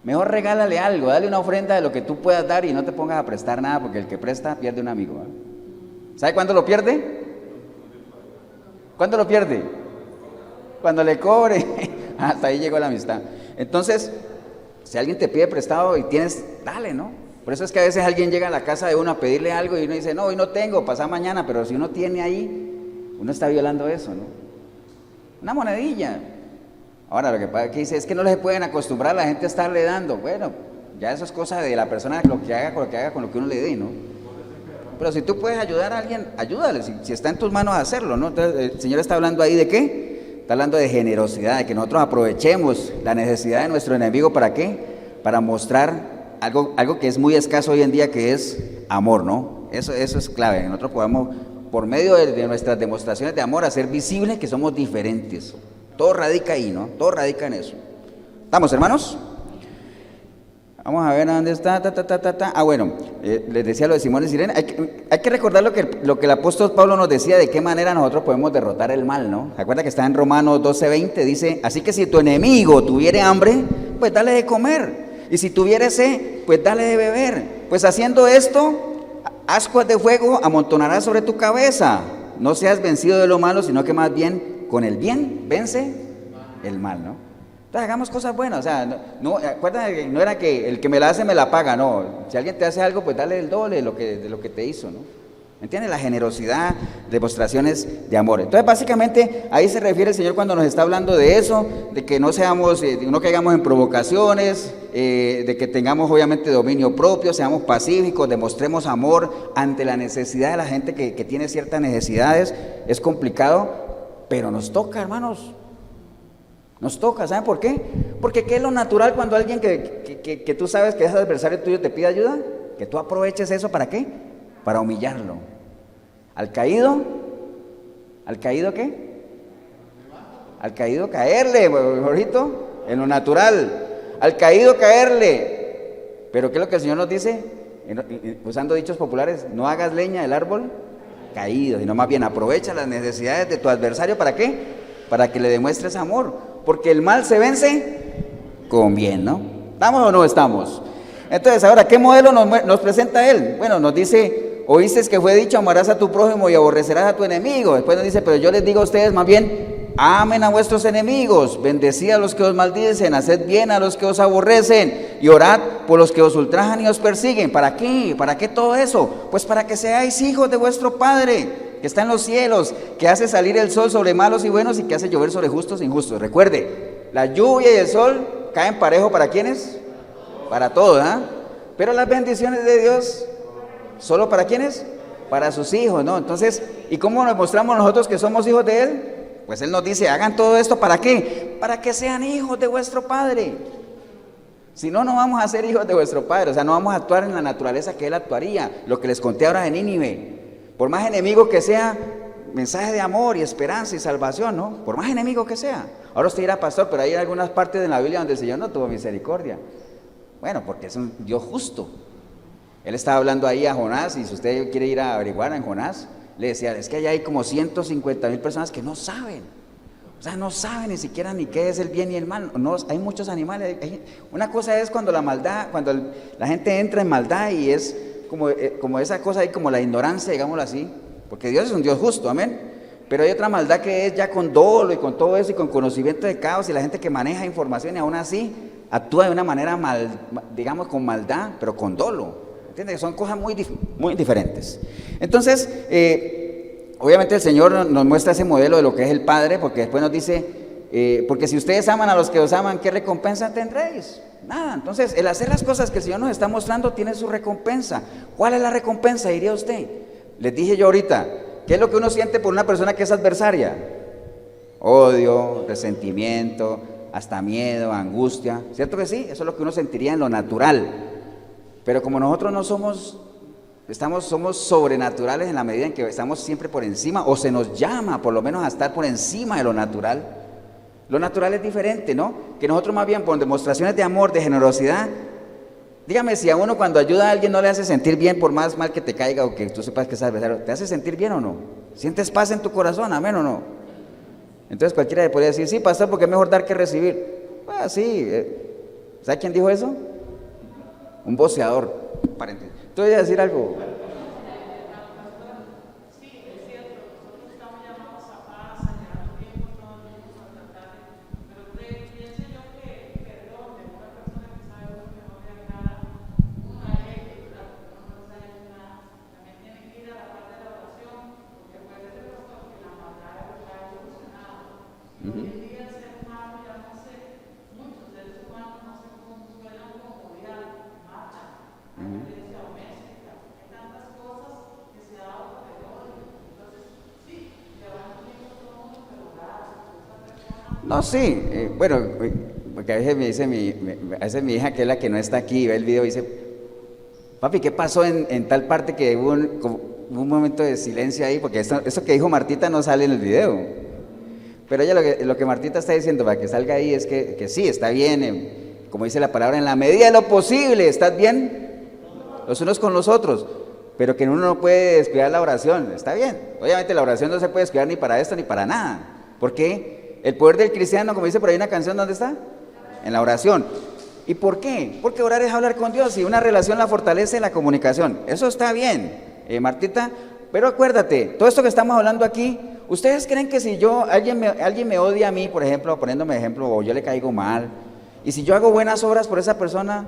mejor regálale algo, dale una ofrenda de lo que tú puedas dar y no te pongas a prestar nada, porque el que presta pierde un amigo, ¿eh? ¿Sabe cuándo lo pierde? ¿Cuándo lo pierde? Cuando le cobre. Hasta ahí llegó la amistad. Entonces, si alguien te pide prestado y tienes, dale, ¿no? Por eso es que a veces alguien llega a la casa de uno a pedirle algo y uno dice, no, hoy no tengo, pasa mañana, pero si uno tiene ahí, uno está violando eso, ¿no? Una monedilla. Ahora, lo que pasa que dice es que no les pueden acostumbrar a la gente a estarle dando. Bueno, ya eso es cosa de la persona, lo que haga con lo que uno le dé, ¿no? Pero si tú puedes ayudar a alguien, ayúdale, si está en tus manos hacerlo, ¿no? Entonces, el Señor está hablando ahí de ¿qué? Está hablando de generosidad, de que nosotros aprovechemos la necesidad de nuestro enemigo, ¿para qué? Para mostrar algo que es muy escaso hoy en día, que es amor, ¿no? Eso es clave. Nosotros podemos, por medio de nuestras demostraciones de amor, hacer visible que somos diferentes. Todo radica ahí, ¿no? Todo radica en eso. ¿Estamos, hermanos? Vamos a ver dónde está. Bueno, les decía lo de Simón y Sirena. Hay que recordar lo que el apóstol Pablo nos decía, de qué manera nosotros podemos derrotar el mal, ¿no? ¿Se acuerda que está en Romanos 12:20? Dice, así que si tu enemigo tuviere hambre, pues dale de comer. Y si tuviere sed, pues dale de beber. Pues haciendo esto, ascuas de fuego amontonarás sobre tu cabeza. No seas vencido de lo malo, sino que más bien con el bien vence el mal, ¿no? Entonces hagamos cosas buenas, o sea, acuérdense que no era que el que me la hace me la paga, no. Si alguien te hace algo, pues dale el doble de lo que te hizo, ¿no? ¿Me entiendes? La generosidad, demostraciones de amor. Entonces, básicamente, ahí se refiere el Señor cuando nos está hablando de eso, de que no caigamos en provocaciones, de que tengamos obviamente dominio propio, seamos pacíficos, demostremos amor ante la necesidad de la gente que tiene ciertas necesidades. Es complicado, pero nos toca, hermanos. Nos toca, ¿saben por qué? Porque ¿qué es lo natural cuando alguien que tú sabes que es adversario tuyo te pide ayuda? Que tú aproveches eso, ¿para qué? Para humillarlo. ¿Al caído qué? Al caído caerle, Jorgito, en lo natural. Al caído caerle. Pero ¿qué es lo que el Señor nos dice? Usando dichos populares, no hagas leña del árbol caído, sino más bien aprovecha las necesidades de tu adversario, ¿para qué? Para que le demuestres amor. Porque el mal se vence con bien, ¿no? ¿Estamos o no estamos? Entonces, ahora, ¿qué modelo nos presenta él? Bueno, nos dice, oíste que fue dicho, amarás a tu prójimo y aborrecerás a tu enemigo. Después nos dice, pero yo les digo a ustedes más bien, amen a vuestros enemigos, bendecid a los que os maldicen, haced bien a los que os aborrecen y orad por los que os ultrajan y os persiguen. ¿Para qué? ¿Para qué todo eso? Pues para que seáis hijos de vuestro Padre que está en los cielos, que hace salir el sol sobre malos y buenos y que hace llover sobre justos e injustos. Recuerde, la lluvia y el sol caen parejo, ¿para quiénes? Para todos, ¿ah? Pero las bendiciones de Dios, ¿solo para quiénes? Para sus hijos, ¿no? Entonces, ¿y cómo nos mostramos nosotros que somos hijos de Él? Pues Él nos dice, hagan todo esto, ¿para qué? Para que sean hijos de vuestro Padre. Si no, no vamos a ser hijos de vuestro Padre, o sea, no vamos a actuar en la naturaleza que Él actuaría, lo que les conté ahora de Nínive. Por más enemigo que sea, mensaje de amor y esperanza y salvación, ¿no? Por más enemigo que sea. Ahora usted dirá, pastor, pero hay algunas partes de la Biblia donde el Señor no tuvo misericordia. Bueno, porque es un Dios justo. Él estaba hablando ahí a Jonás, y si usted quiere ir a averiguar en Jonás, le decía, es que allá hay como 150,000 personas que no saben. O sea, no saben ni siquiera ni qué es el bien y el mal. No, hay muchos animales. Una cosa es cuando la maldad, cuando la gente entra en maldad y es como esa cosa ahí, como la ignorancia, digámoslo así, porque Dios es un Dios justo, amén. Pero hay otra maldad que es ya con dolo y con todo eso y con conocimiento de caos, y la gente que maneja información y aún así actúa de una manera digamos con maldad, pero con dolo, ¿entiendes? Son cosas muy diferentes. Entonces, obviamente el Señor nos muestra ese modelo de lo que es el Padre, porque después nos dice, porque si ustedes aman a los que os aman, ¿qué recompensa tendréis? Nada. Entonces, el hacer las cosas que el Señor nos está mostrando tiene su recompensa. ¿Cuál es la recompensa, diría usted? Les dije yo ahorita, ¿qué es lo que uno siente por una persona que es adversaria? Odio, resentimiento, hasta miedo, angustia. ¿Cierto que sí? Eso es lo que uno sentiría en lo natural. Pero como nosotros no somos sobrenaturales en la medida en que estamos siempre por encima, o se nos llama por lo menos a estar por encima de lo natural. Lo natural es diferente, ¿no? Que nosotros más bien por demostraciones de amor, de generosidad. Dígame, si a uno cuando ayuda a alguien no le hace sentir bien, por más mal que te caiga o que tú sepas que es adversario, ¿te hace sentir bien o no? ¿Sientes paz en tu corazón, amén o no? Entonces cualquiera le podría decir, sí, pastor, porque es mejor dar que recibir. Ah, sí. ¿Sabe quién dijo eso? Un voceador. Paréntesis. ¿Tú voy a decir algo? No, sí, bueno, porque a veces me dice a veces mi hija, que es la que no está aquí, ve el video y dice, papi, ¿qué pasó en tal parte que hubo un momento de silencio ahí? Porque eso que dijo Martita no sale en el video. Pero ella lo que Martita está diciendo para que salga ahí es que sí, está bien, como dice la palabra, en la medida de lo posible, ¿estás bien? Los unos con los otros, pero que uno no puede descuidar la oración, está bien. Obviamente la oración no se puede descuidar ni para esto ni para nada. ¿Por qué? El poder del cristiano, como dice por ahí una canción, ¿dónde está? En la oración. ¿Y por qué? Porque orar es hablar con Dios y una relación la fortalece la comunicación. Eso está bien, Martita, pero acuérdate, todo esto que estamos hablando aquí, ¿ustedes creen que si alguien me odia a mí, por ejemplo, poniéndome de ejemplo, o yo le caigo mal, y si yo hago buenas obras por esa persona,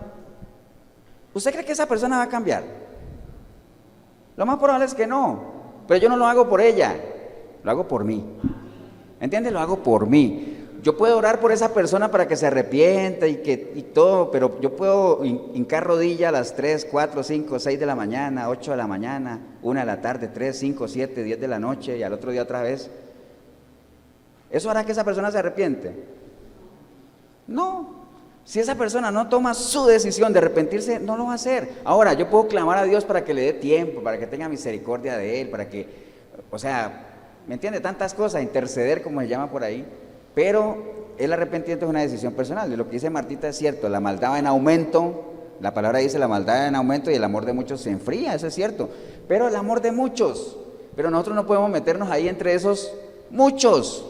¿usted cree que esa persona va a cambiar? Lo más probable es que no, pero yo no lo hago por ella, lo hago por mí. ¿Entiendes? Lo hago por mí. Yo puedo orar por esa persona para que se arrepienta y todo, pero yo puedo hincar rodilla a las 3, 4, 5, 6 de la mañana, 8 de la mañana, 1 de la tarde, 3, 5, 7, 10 de la noche y al otro día otra vez. ¿Eso hará que esa persona se arrepiente? No. Si esa persona no toma su decisión de arrepentirse, no lo va a hacer. Ahora, yo puedo clamar a Dios para que le dé tiempo, para que tenga misericordia de él, para que, o sea, ¿me entiende? Tantas cosas, interceder como se llama por ahí. Pero el arrepentimiento es una decisión personal. Y lo que dice Martita es cierto, la maldad va en aumento, la palabra dice la maldad va en aumento y el amor de muchos se enfría, eso es cierto. Pero el amor de muchos, pero nosotros no podemos meternos ahí entre esos muchos,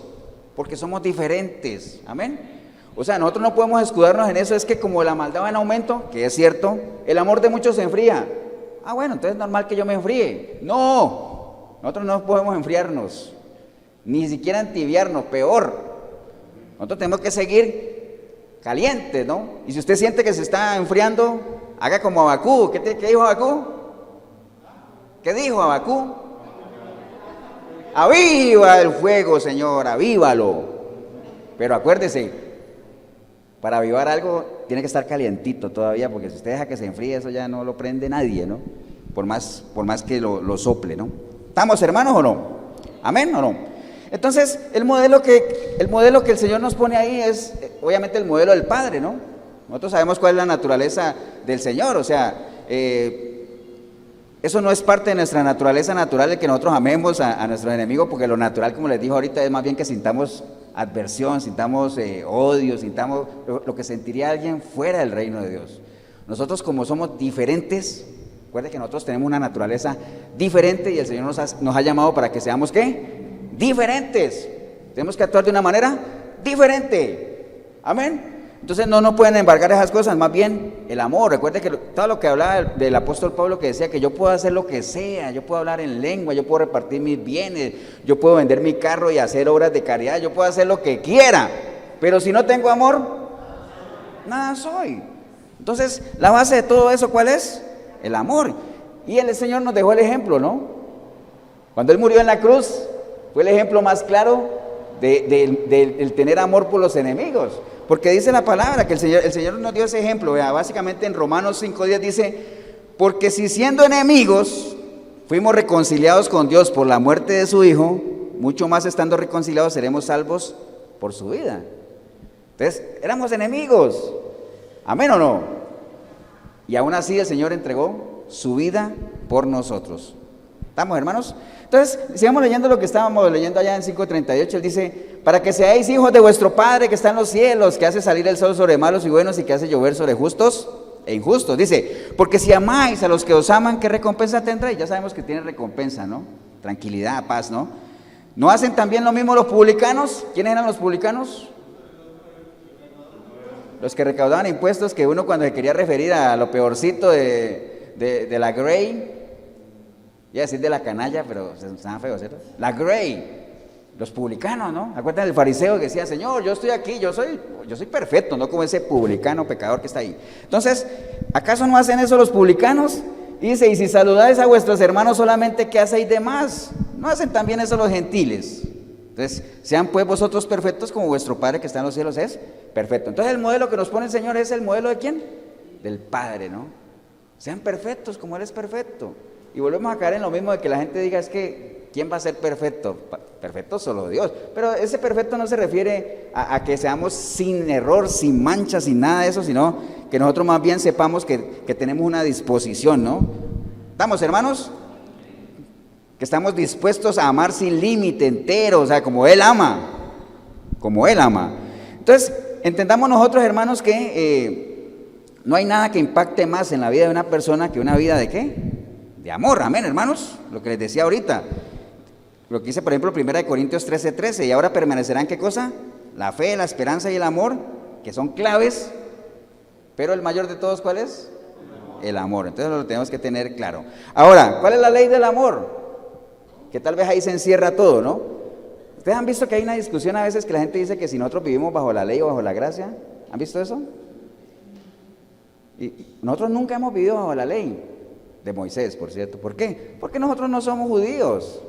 porque somos diferentes, amén. O sea, nosotros no podemos escudarnos en eso, es que como la maldad va en aumento, que es cierto, el amor de muchos se enfría. Ah, bueno, entonces es normal que yo me enfríe. No, nosotros no podemos enfriarnos, ni siquiera entibiarnos, peor. Nosotros tenemos que seguir calientes, ¿no? Y si usted siente que se está enfriando, haga como Abacú. ¿Qué dijo Abacú? ¿Qué dijo Abacú? Aviva el fuego, Señor, avívalo. Pero acuérdese, para avivar algo tiene que estar calientito todavía, porque si usted deja que se enfríe, eso ya no lo prende nadie, ¿no? Por más que lo sople, ¿no? ¿Estamos, hermanos, o no? ¿Amén o no? Entonces, el modelo que el Señor nos pone ahí es, obviamente, el modelo del Padre, ¿no? Nosotros sabemos cuál es la naturaleza del Señor, o sea, eso no es parte de nuestra naturaleza natural, de que nosotros amemos a nuestros enemigos, porque lo natural, como les dijo ahorita, es más bien que sintamos adversión, sintamos odio, sintamos lo que sentiría alguien fuera del reino de Dios. Nosotros, como somos diferentes, recuerden que nosotros tenemos una naturaleza diferente y el Señor nos ha llamado para que seamos, ¿qué? Diferentes. Tenemos que actuar de una manera diferente. Amén. Entonces no pueden embargar esas cosas, más bien el amor. Recuerde que todo lo que hablaba del apóstol Pablo, que decía que yo puedo hacer lo que sea, yo puedo hablar en lengua, yo puedo repartir mis bienes, yo puedo vender mi carro y hacer obras de caridad, yo puedo hacer lo que quiera, pero si no tengo amor, nada soy. Entonces, la base de todo eso, ¿cuál es? El amor. Y el Señor nos dejó el ejemplo, ¿no? Cuando Él murió en la cruz, fue el ejemplo más claro del tener amor por los enemigos. Porque dice la palabra que el Señor nos dio ese ejemplo. Vea, básicamente en Romanos 5:10 dice, porque si siendo enemigos fuimos reconciliados con Dios por la muerte de su Hijo, mucho más estando reconciliados seremos salvos por su vida. Entonces, éramos enemigos. ¿Amén o no? Y aún así el Señor entregó su vida por nosotros. ¿Estamos, hermanos? Entonces, sigamos leyendo lo que estábamos leyendo allá en 5:38. Él dice, para que seáis hijos de vuestro Padre que está en los cielos, que hace salir el sol sobre malos y buenos y que hace llover sobre justos e injustos. Dice, porque si amáis a los que os aman, ¿qué recompensa tendréis? Ya sabemos que tiene recompensa, ¿no? Tranquilidad, paz, ¿no? ¿No hacen también lo mismo los publicanos? ¿Quiénes eran los publicanos? Los que recaudaban impuestos, que uno cuando se quería referir a lo peorcito de la Grey, iba a decir de la canalla, pero se estaban feos, ¿cierto? La Grey, los publicanos, ¿no? ¿Acuerdan del fariseo que decía, Señor, yo estoy aquí, yo soy perfecto, no como ese publicano pecador que está ahí? Entonces, ¿acaso no hacen eso los publicanos? Y dice, y si saludáis a vuestros hermanos solamente, ¿qué hacéis de más? ¿No hacen también eso los gentiles? Entonces, sean pues vosotros perfectos como vuestro Padre que está en los cielos es perfecto. Entonces, el modelo que nos pone el Señor es el modelo ¿de quién? Del Padre, ¿no? Sean perfectos como Él es perfecto. Y volvemos a caer en lo mismo de que la gente diga, es que, ¿quién va a ser perfecto? Perfecto solo Dios. Pero ese perfecto no se refiere a que seamos sin error, sin mancha, sin nada de eso, sino que nosotros más bien sepamos que tenemos una disposición, ¿no? ¿Estamos, hermanos? Que estamos dispuestos a amar sin límite, entero, o sea, como Él ama. Como Él ama. Entonces, entendamos nosotros, hermanos, que no hay nada que impacte más en la vida de una persona que una vida ¿de qué? De amor, amén, hermanos. Lo que les decía ahorita. Lo que dice, por ejemplo, 1 Corintios 13:13. Y ahora permanecerán, ¿qué cosa? La fe, la esperanza y el amor, que son claves. Pero el mayor de todos, ¿cuál es? El amor. Entonces lo tenemos que tener claro. Ahora, ¿cuál es la ley del amor? Que tal vez ahí se encierra todo, ¿no? ¿Ustedes han visto que hay una discusión a veces que la gente dice que si nosotros vivimos bajo la ley o bajo la gracia? ¿Han visto eso? Y nosotros nunca hemos vivido bajo la ley de Moisés, por cierto. ¿Por qué? Porque nosotros no somos judíos,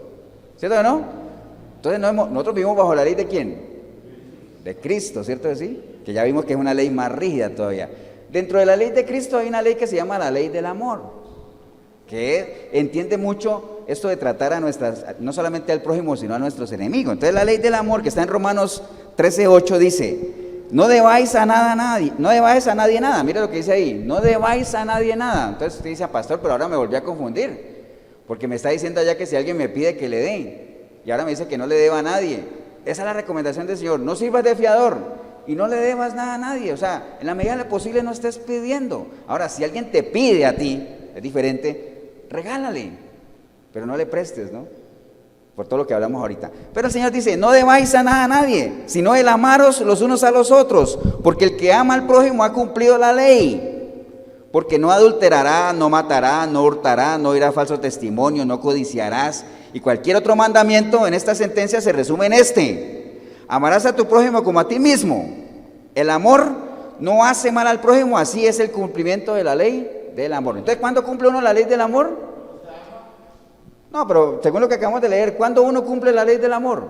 ¿cierto o no? Entonces nosotros vivimos bajo la ley ¿de quién? De Cristo, ¿cierto que sí? Que ya vimos que es una ley más rígida todavía. Dentro de la ley de Cristo hay una ley que se llama la ley del amor, que entiende mucho esto de tratar a no solamente al prójimo, sino a nuestros enemigos. Entonces la ley del amor, que está en Romanos 13:8, dice, no debáis a nadie nada. Mira lo que dice ahí, no debáis a nadie nada. Entonces usted dice, pastor, pero ahora me volví a confundir, porque me está diciendo allá que si alguien me pide que le dé, y ahora me dice que no le deba a nadie. Esa es la recomendación del Señor, no sirvas de fiador y no le debas nada a nadie. O sea, en la medida de lo posible no estés pidiendo. Ahora, si alguien te pide a ti, es diferente, regálale, pero no le prestes, ¿no? Por todo lo que hablamos ahorita. Pero el Señor dice, no debáis a nada a nadie, sino el amaros los unos a los otros, porque el que ama al prójimo ha cumplido la ley. Porque no adulterará, no matará, no hurtará, no dirá falso testimonio, no codiciarás. Y cualquier otro mandamiento en esta sentencia se resume en este: amarás a tu prójimo como a ti mismo. El amor no hace mal al prójimo, así es el cumplimiento de la ley del amor. Entonces, ¿cuándo cumple uno la ley del amor? No, pero según lo que acabamos de leer, ¿cuándo uno cumple la ley del amor?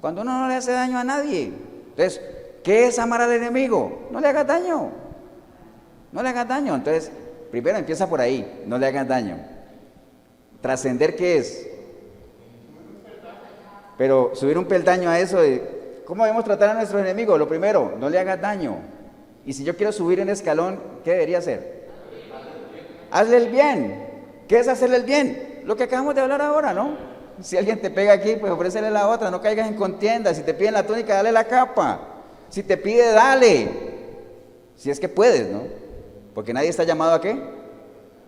Cuando uno no le hace daño a nadie. Entonces, ¿qué es amar al enemigo? No le hagas daño. No le hagas daño. Entonces, primero empieza por ahí, no le hagas daño. Trascender, ¿qué es? Pero subir un peldaño a eso de ¿cómo debemos tratar a nuestros enemigos? Lo primero, no le hagas daño. Y si yo quiero subir en escalón, ¿qué debería hacer? Hazle el bien. ¿Qué es hacerle el bien? Lo que acabamos de hablar ahora, ¿no? Si alguien te pega aquí, pues ofrécele la otra, no caigas en contienda. Si te piden la túnica, dale la capa. Si te pide, dale. Si es que puedes, ¿no? Porque nadie está llamado ¿a qué?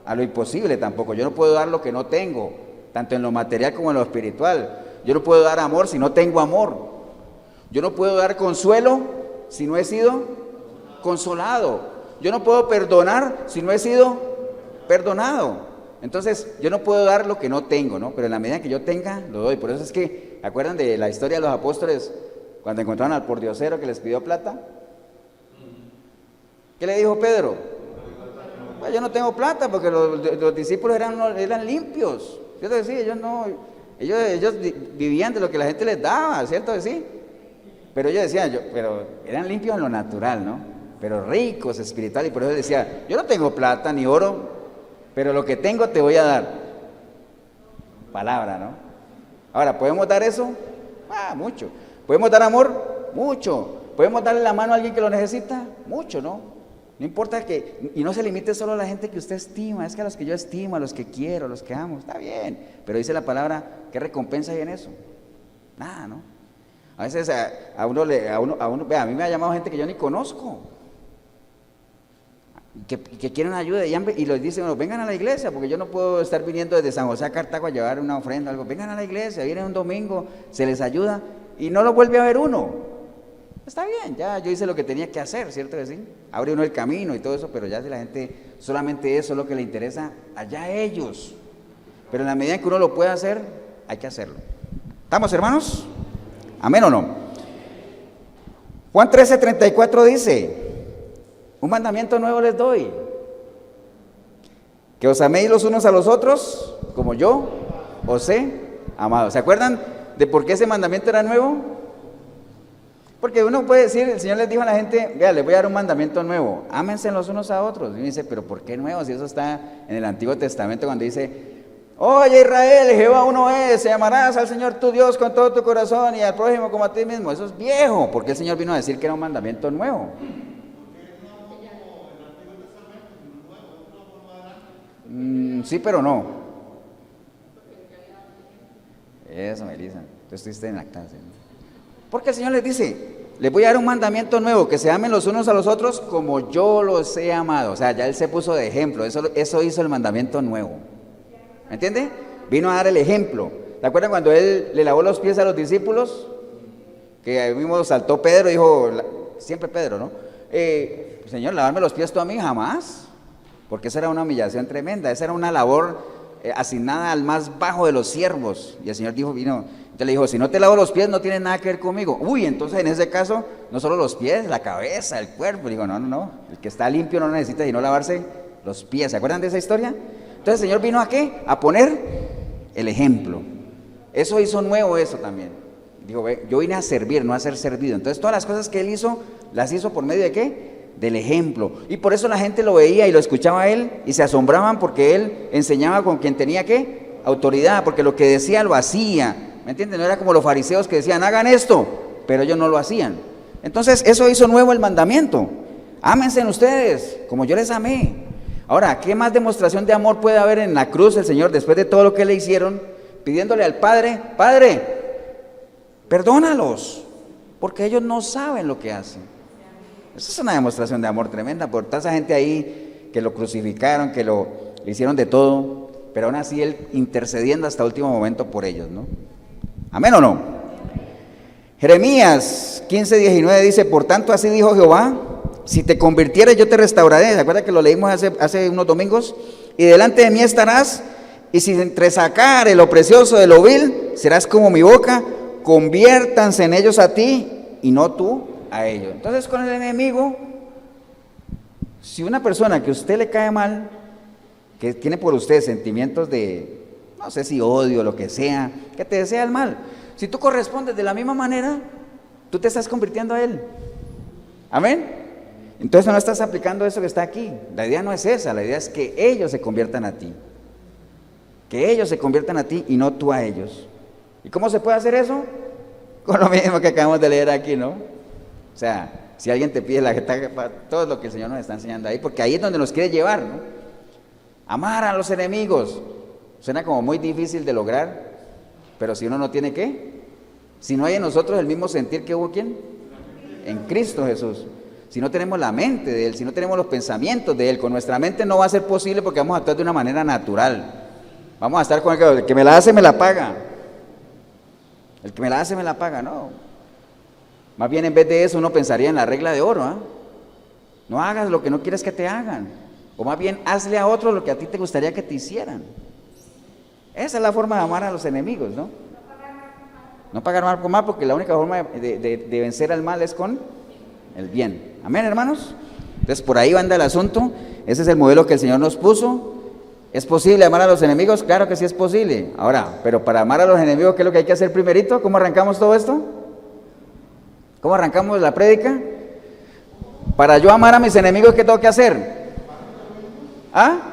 A lo imposible tampoco. Yo no puedo dar lo que no tengo, tanto en lo material como en lo espiritual. Yo no puedo dar amor si no tengo amor. Yo no puedo dar consuelo si no he sido consolado. Yo no puedo perdonar si no he sido perdonado. Entonces, yo no puedo dar lo que no tengo, ¿no? Pero en la medida que yo tenga, lo doy. Por eso es que, ¿se acuerdan de la historia de los apóstoles cuando encontraron al pordiosero que les pidió plata? ¿Qué le dijo Pedro? Pues yo no tengo plata porque los discípulos eran limpios, ¿cierto que sí? Ellos vivían de lo que la gente les daba, ¿cierto que sí? Pero ellos decían, pero eran limpios en lo natural, ¿no? Pero ricos espiritual, y por eso decía, yo no tengo plata ni oro, pero lo que tengo te voy a dar. Palabra, ¿no? Ahora, ¿podemos dar eso? Mucho. ¿Podemos dar amor? Mucho. ¿Podemos darle la mano a alguien que lo necesita? Mucho, ¿no? No importa y no se limite solo a la gente que usted estima, es que a los que yo estimo, a los que quiero, a los que amo, está bien, pero dice la palabra, ¿qué recompensa hay en eso? Nada, ¿no? A veces a mí me ha llamado gente que yo ni conozco, que quieren ayuda y les dicen, bueno, vengan a la iglesia, porque yo no puedo estar viniendo desde San José a Cartago a llevar una ofrenda o algo, vengan a la iglesia, vienen un domingo, se les ayuda y no lo vuelve a ver uno. Está bien, ya yo hice lo que tenía que hacer, ¿cierto que sí? Abre uno el camino y todo eso, pero ya si la gente solamente eso es lo que le interesa, allá a ellos. Pero en la medida en que uno lo pueda hacer, hay que hacerlo. ¿Estamos, hermanos? ¿Amén o no? Juan 13:34 dice, un mandamiento nuevo les doy, que os améis los unos a los otros, como yo os he amado. ¿Se acuerdan de por qué ese mandamiento era nuevo? Porque uno puede decir, el Señor les dijo a la gente, vea, les voy a dar un mandamiento nuevo, ámense los unos a otros. Y uno dice, pero ¿por qué nuevo? Si eso está en el Antiguo Testamento cuando dice, oye Israel, Jehová uno es, se amarás al Señor tu Dios con todo tu corazón y al prójimo como a ti mismo. Eso es viejo, porque el Señor vino a decir que era un mandamiento nuevo. Sí, pero no. Eso, Melissa, tú estuviste en lactancia, ¿no? Porque el Señor les dice, les voy a dar un mandamiento nuevo, que se amen los unos a los otros como yo los he amado. O sea, ya Él se puso de ejemplo, eso hizo el mandamiento nuevo. ¿Me entiende? Vino a dar el ejemplo. ¿Te acuerdan cuando Él le lavó los pies a los discípulos? Que ahí mismo saltó Pedro y dijo, siempre Pedro, ¿no? Señor, lavarme los pies tú a mí, jamás. Porque esa era una humillación tremenda, esa era una labor asignada al más bajo de los siervos. Y el Señor vino, entonces le dijo, si no te lavo los pies no tienes nada que ver conmigo. Uy, entonces en ese caso, no solo los pies, la cabeza, el cuerpo. Digo, no, el que está limpio no necesita sino lavarse los pies. ¿Se acuerdan de esa historia? Entonces el Señor vino ¿a qué? A poner el ejemplo. Eso hizo nuevo eso también. Dijo, yo vine a servir, no a ser servido. Entonces todas las cosas que Él hizo, las hizo por medio de ¿qué? Del ejemplo. Y por eso la gente lo veía y lo escuchaba a Él y se asombraban porque Él enseñaba con quien tenía ¿qué? Autoridad, porque lo que decía lo hacía. ¿Me entienden? No era como los fariseos que decían, hagan esto, pero ellos no lo hacían. Entonces eso hizo nuevo el mandamiento. Ámense en ustedes, como yo les amé. Ahora, ¿qué más demostración de amor puede haber en la cruz el Señor después de todo lo que le hicieron? Pidiéndole al Padre, Padre, perdónalos, porque ellos no saben lo que hacen. Esa es una demostración de amor tremenda por toda esa gente ahí que lo crucificaron, que le hicieron de todo, pero aún así Él intercediendo hasta último momento por ellos, ¿no? ¿Amén o no? Jeremías 15:19 dice, por tanto así dijo Jehová, si te convirtieres yo te restauraré. ¿Se acuerda que lo leímos hace unos domingos? Y delante de mí estarás, y si entresacar lo precioso de lo vil, serás como mi boca, conviértanse en ellos a ti y no tú a ellos. Entonces con el enemigo, si una persona que a usted le cae mal, que tiene por usted sentimientos de, no sé si odio o lo que sea, que te desea el mal, si tú correspondes de la misma manera, tú te estás convirtiendo a él. Amén. Entonces no estás aplicando eso que está aquí. La idea no es esa, la idea es que ellos se conviertan a ti. Que ellos se conviertan a ti y no tú a ellos. ¿Y cómo se puede hacer eso? Con lo mismo que acabamos de leer aquí, ¿no? O sea, si alguien te pide la jeta, todo lo que el Señor nos está enseñando ahí, porque ahí es donde nos quiere llevar, ¿no? Amar a los enemigos. Suena como muy difícil de lograr, pero si uno no tiene ¿qué? Si no hay en nosotros el mismo sentir que hubo ¿quién? En Cristo Jesús. Si no tenemos la mente de Él, si no tenemos los pensamientos de Él, con nuestra mente no va a ser posible porque vamos a actuar de una manera natural. Vamos a estar con el que me la hace, me la paga. El que me la hace, me la paga, no. Más bien en vez de eso uno pensaría en la regla de oro, ¿eh? No hagas lo que no quieres que te hagan. O más bien hazle a otro lo que a ti te gustaría que te hicieran. Esa es la forma de amar a los enemigos, ¿no? No pagar mal con mal, porque la única forma de vencer al mal es con el bien. Amén, hermanos. Entonces por ahí va el asunto. Ese es el modelo que el Señor nos puso. ¿Es posible amar a los enemigos? Claro que sí es posible. Ahora, pero para amar a los enemigos, ¿qué es lo que hay que hacer primerito? ¿Cómo arrancamos todo esto? ¿Cómo arrancamos la prédica? Para yo amar a mis enemigos, ¿qué tengo que hacer? ¿Ah?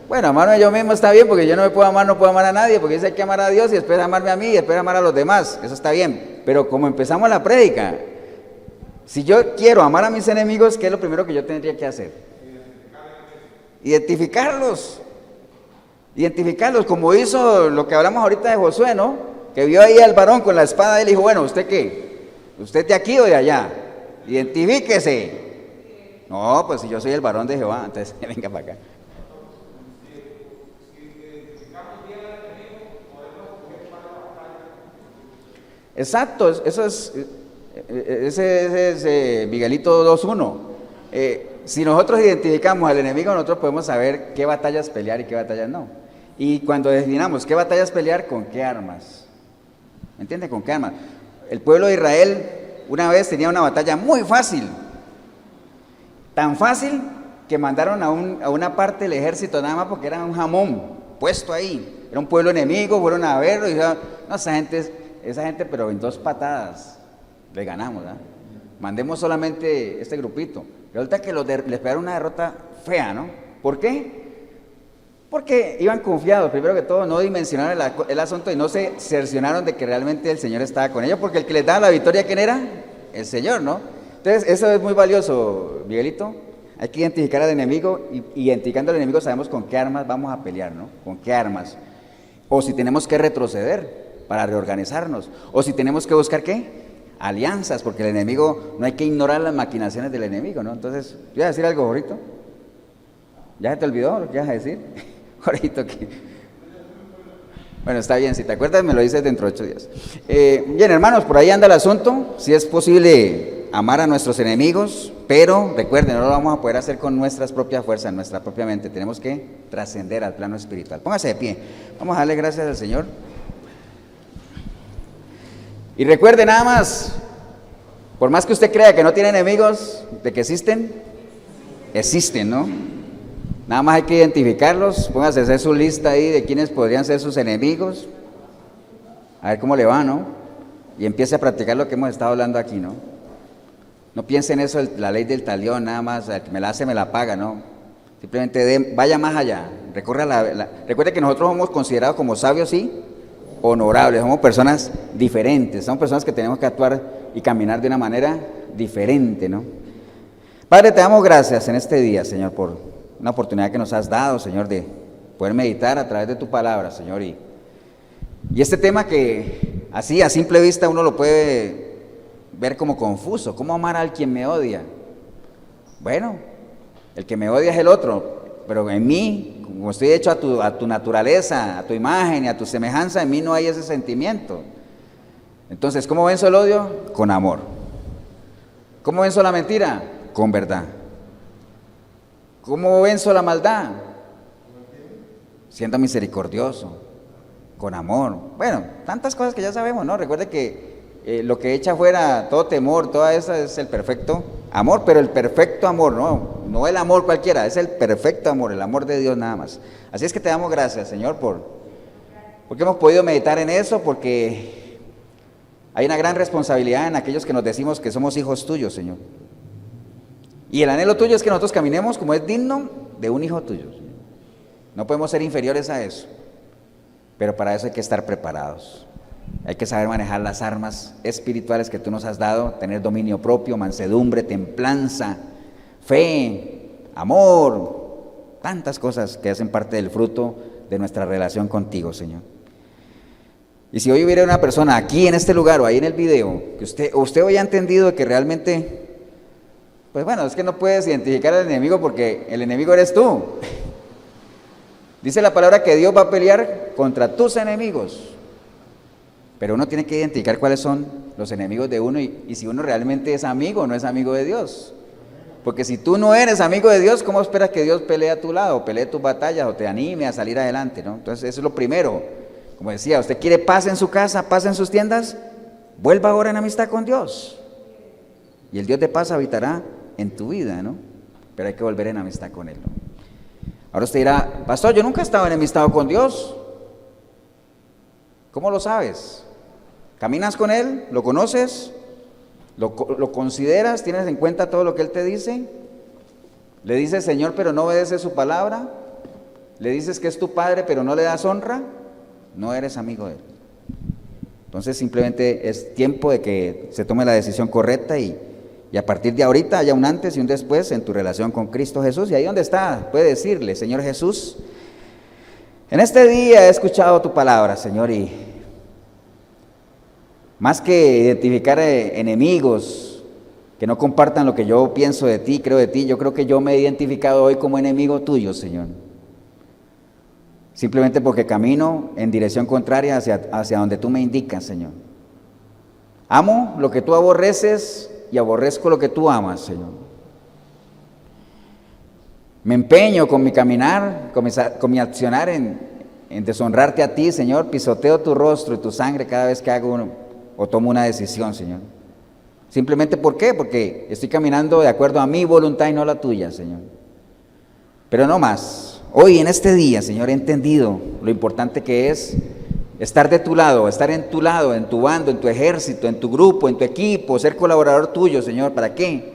Bueno, amarme yo mismo está bien, porque yo no me puedo amar, no puedo amar a nadie, porque dice hay que amar a Dios y después amarme a mí y después amar a los demás. Eso está bien. Pero como empezamos la prédica, si yo quiero amar a mis enemigos, ¿qué es lo primero que yo tendría que hacer? Identificarlos, como hizo lo que hablamos ahorita de Josué, ¿no? Que vio ahí al varón con la espada y le dijo, bueno, ¿usted qué? ¿Usted de aquí o de allá? Identifíquese. No, pues si yo soy el varón de Jehová, entonces venga para acá. Exacto, eso es, ese es Miguelito 2.1. Si nosotros identificamos al enemigo, nosotros podemos saber qué batallas pelear y qué batallas no. Y cuando definamos qué batallas pelear, ¿con qué armas? ¿Me entiende? ¿Con qué armas? El pueblo de Israel una vez tenía una batalla muy fácil. Tan fácil que mandaron a una parte del ejército nada más porque era un jamón puesto ahí. Era un pueblo enemigo, fueron a verlo y dijeron, no, esa gente, pero en 2 patadas. le ganamos, ¿ah? Mandemos solamente este grupito. Resulta que les pegaron una derrota fea, ¿no? ¿Por qué? Porque iban confiados, primero que todo, no dimensionaron el asunto y no se cercioraron de que realmente el Señor estaba con ellos, porque el que les daba la victoria, ¿quién era? El Señor, ¿no? Entonces, eso es muy valioso, Miguelito. Hay que identificar al enemigo y identificando al enemigo sabemos con qué armas vamos a pelear, ¿no? Con qué armas. O si tenemos que retroceder para reorganizarnos. O si tenemos que buscar, ¿qué? Alianzas, porque el enemigo, no hay que ignorar las maquinaciones del enemigo, ¿no? Entonces, ¿voy a decir algo, Jorito? ¿Ya se te olvidó lo que ibas a decir? Jorito, ¿qué? Bueno, está bien, si te acuerdas me lo dices dentro de 8 días. Bien, hermanos, por ahí anda el asunto. Si es posible amar a nuestros enemigos, pero recuerden, no lo vamos a poder hacer con nuestras propias fuerzas, nuestra propia mente. Tenemos que trascender al plano espiritual. Póngase de pie. Vamos a darle gracias al Señor. Y recuerde nada más, por más que usted crea que no tiene enemigos, de que existen, ¿no? Nada más hay que identificarlos, póngase a hacer su lista ahí de quiénes podrían ser sus enemigos, a ver cómo le va, ¿no? Y empiece a practicar lo que hemos estado hablando aquí, ¿no? No piense en eso, la ley del talión, nada más, el que me la hace, me la paga, ¿no? Simplemente vaya más allá, recuerde que nosotros somos considerados como sabios y honorables, somos personas diferentes, somos personas que tenemos que actuar y caminar de una manera diferente, ¿no? Padre, te damos gracias en este día, Señor, por una oportunidad que nos has dado, Señor, de poder meditar a través de tu palabra, Señor, y este tema que así a simple vista uno lo puede ver como confuso. ¿Cómo amar al quien me odia? Bueno, el que me odia es el otro, pero en mí, como estoy hecho a tu naturaleza, a tu imagen y a tu semejanza, en mí no hay ese sentimiento. Entonces, ¿cómo venzo el odio? Con amor. ¿Cómo venzo la mentira? Con verdad. ¿Cómo venzo la maldad? Siendo misericordioso, con amor. Bueno, tantas cosas que ya sabemos, ¿no? Recuerde que lo que echa fuera todo temor, toda esa es el perfecto amor, pero el perfecto amor, no el amor cualquiera, es el perfecto amor, el amor de Dios nada más. Así es que te damos gracias, Señor, porque hemos podido meditar en eso, porque hay una gran responsabilidad en aquellos que nos decimos que somos hijos tuyos, Señor. Y el anhelo tuyo es que nosotros caminemos como es digno de un hijo tuyo. No podemos ser inferiores a eso, pero para eso hay que estar preparados. Hay que saber manejar las armas espirituales que tú nos has dado, tener dominio propio, mansedumbre, templanza, fe, amor, tantas cosas que hacen parte del fruto de nuestra relación contigo, Señor. Y si hoy hubiera una persona aquí en este lugar o ahí en el video, que usted hoy ha entendido que realmente, pues bueno, es que no puedes identificar al enemigo porque el enemigo eres tú. Dice la palabra que Dios va a pelear contra tus enemigos, pero uno tiene que identificar cuáles son los enemigos de uno y si uno realmente es amigo o no es amigo de Dios. Porque si tú no eres amigo de Dios, ¿cómo esperas que Dios pelee a tu lado, pelee tus batallas o te anime a salir adelante, ¿no? Entonces eso es lo primero. Como decía, usted quiere paz en su casa, paz en sus tiendas, vuelva ahora en amistad con Dios. Y el Dios de paz habitará en tu vida, ¿no? Pero hay que volver en amistad con Él, ¿no? Ahora usted dirá, pastor, yo nunca he estado enemistado con Dios. ¿Cómo lo sabes? ¿Caminas con Él? ¿Lo conoces? ¿Lo consideras? ¿Tienes en cuenta todo lo que Él te dice? ¿Le dices Señor pero no obedeces su palabra? ¿Le dices que es tu Padre pero no le das honra? No eres amigo de Él. Entonces simplemente es tiempo de que se tome la decisión correcta y a partir de ahorita haya un antes y un después en tu relación con Cristo Jesús. Y ahí donde está, puede decirle, Señor Jesús, en este día he escuchado tu palabra, Señor, y más que identificar enemigos que no compartan lo que yo pienso de ti, creo de ti, yo creo que yo me he identificado hoy como enemigo tuyo, Señor. Simplemente porque camino en dirección contraria hacia donde tú me indicas, Señor. Amo lo que tú aborreces y aborrezco lo que tú amas, Señor. Me empeño con mi caminar, con mi accionar en deshonrarte a ti, Señor. Pisoteo tu rostro y tu sangre cada vez que hago o tomo una decisión, Señor. Simplemente, ¿por qué? Porque estoy caminando de acuerdo a mi voluntad y no la tuya, Señor. Pero no más. Hoy en este día, Señor, he entendido lo importante que es estar de tu lado, estar en tu lado, en tu bando, en tu ejército, en tu grupo, en tu equipo, ser colaborador tuyo, Señor. ¿Para qué?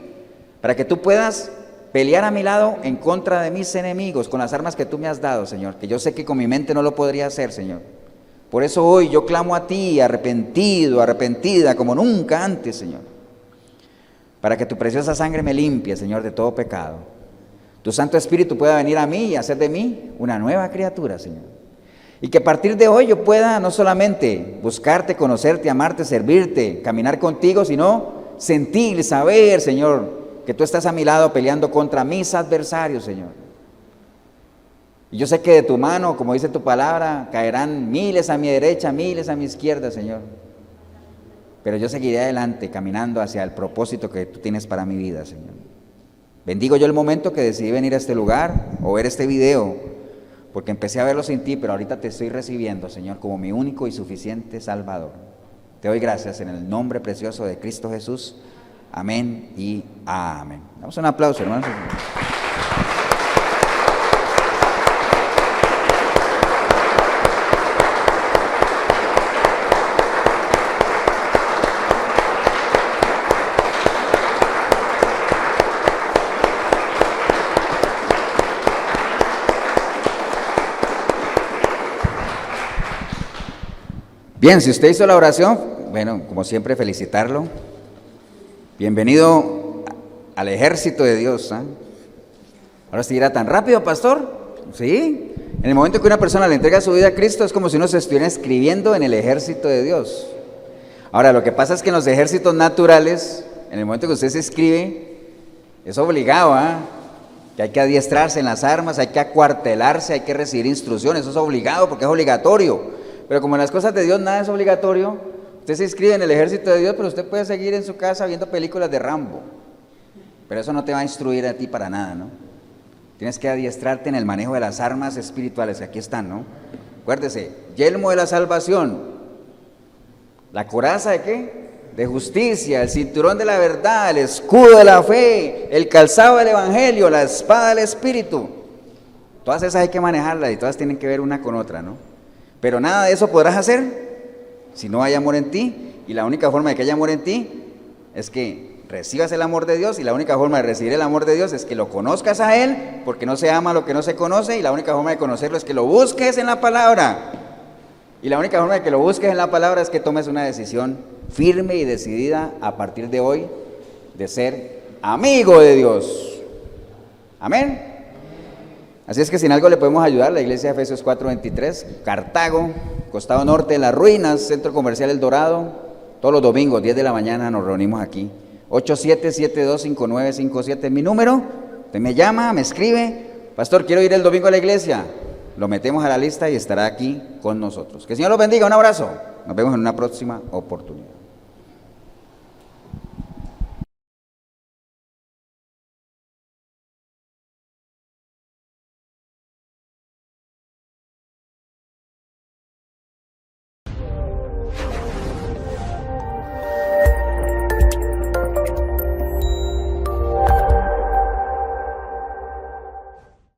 Para que tú puedas pelear a mi lado en contra de mis enemigos con las armas que tú me has dado, Señor, que yo sé que con mi mente no lo podría hacer, Señor. Por eso hoy yo clamo a ti, arrepentido, arrepentida, como nunca antes, Señor, para que tu preciosa sangre me limpie, Señor, de todo pecado. Tu Santo Espíritu pueda venir a mí y hacer de mí una nueva criatura, Señor. Y que a partir de hoy yo pueda no solamente buscarte, conocerte, amarte, servirte, caminar contigo, sino sentir, saber, Señor, que tú estás a mi lado peleando contra mis adversarios, Señor. Y yo sé que de tu mano, como dice tu palabra, caerán miles a mi derecha, miles a mi izquierda, Señor. Pero yo seguiré adelante, caminando hacia el propósito que tú tienes para mi vida, Señor. Bendigo yo el momento que decidí venir a este lugar o ver este video, porque empecé a verlo sin ti, pero ahorita te estoy recibiendo, Señor, como mi único y suficiente Salvador. Te doy gracias en el nombre precioso de Cristo Jesús. Amén y amén. Damos un aplauso, hermanos. Bien, si usted hizo la oración, bueno, como siempre, felicitarlo. Bienvenido al ejército de Dios, ¿eh? Ahora se dirá, ¿tan rápido, pastor? Sí. En el momento que una persona le entrega su vida a Cristo es como si uno se estuviera inscribiendo en el ejército de Dios. Ahora, lo que pasa es que en los ejércitos naturales, en el momento que usted se inscribe, es obligado, ¿eh? Que hay que adiestrarse en las armas, hay que acuartelarse, hay que recibir instrucciones, eso es obligado porque es obligatorio. Pero como en las cosas de Dios nada es obligatorio, usted se inscribe en el ejército de Dios, pero usted puede seguir en su casa viendo películas de Rambo. Pero eso no te va a instruir a ti para nada, ¿no? Tienes que adiestrarte en el manejo de las armas espirituales, que aquí están, ¿no? Acuérdese, yelmo de la salvación, la coraza ¿de qué? De justicia, el cinturón de la verdad, el escudo de la fe, el calzado del evangelio, la espada del espíritu. Todas esas hay que manejarlas y todas tienen que ver una con otra, ¿no? Pero nada de eso podrás hacer si no hay amor en ti, y la única forma de que haya amor en ti es que recibas el amor de Dios, y la única forma de recibir el amor de Dios es que lo conozcas a Él, porque no se ama lo que no se conoce, y la única forma de conocerlo es que lo busques en la palabra, y la única forma de que lo busques en la palabra es que tomes una decisión firme y decidida a partir de hoy de ser amigo de Dios. Amén. Así es que si en algo le podemos ayudar, la iglesia de Efesios 4:23, Cartago, costado norte de las ruinas, centro comercial El Dorado, todos los domingos, 10 de la mañana nos reunimos aquí. 87725957, mi número, usted me llama, me escribe, pastor, quiero ir el domingo a la iglesia, lo metemos a la lista y estará aquí con nosotros. Que el Señor los bendiga, un abrazo, nos vemos en una próxima oportunidad.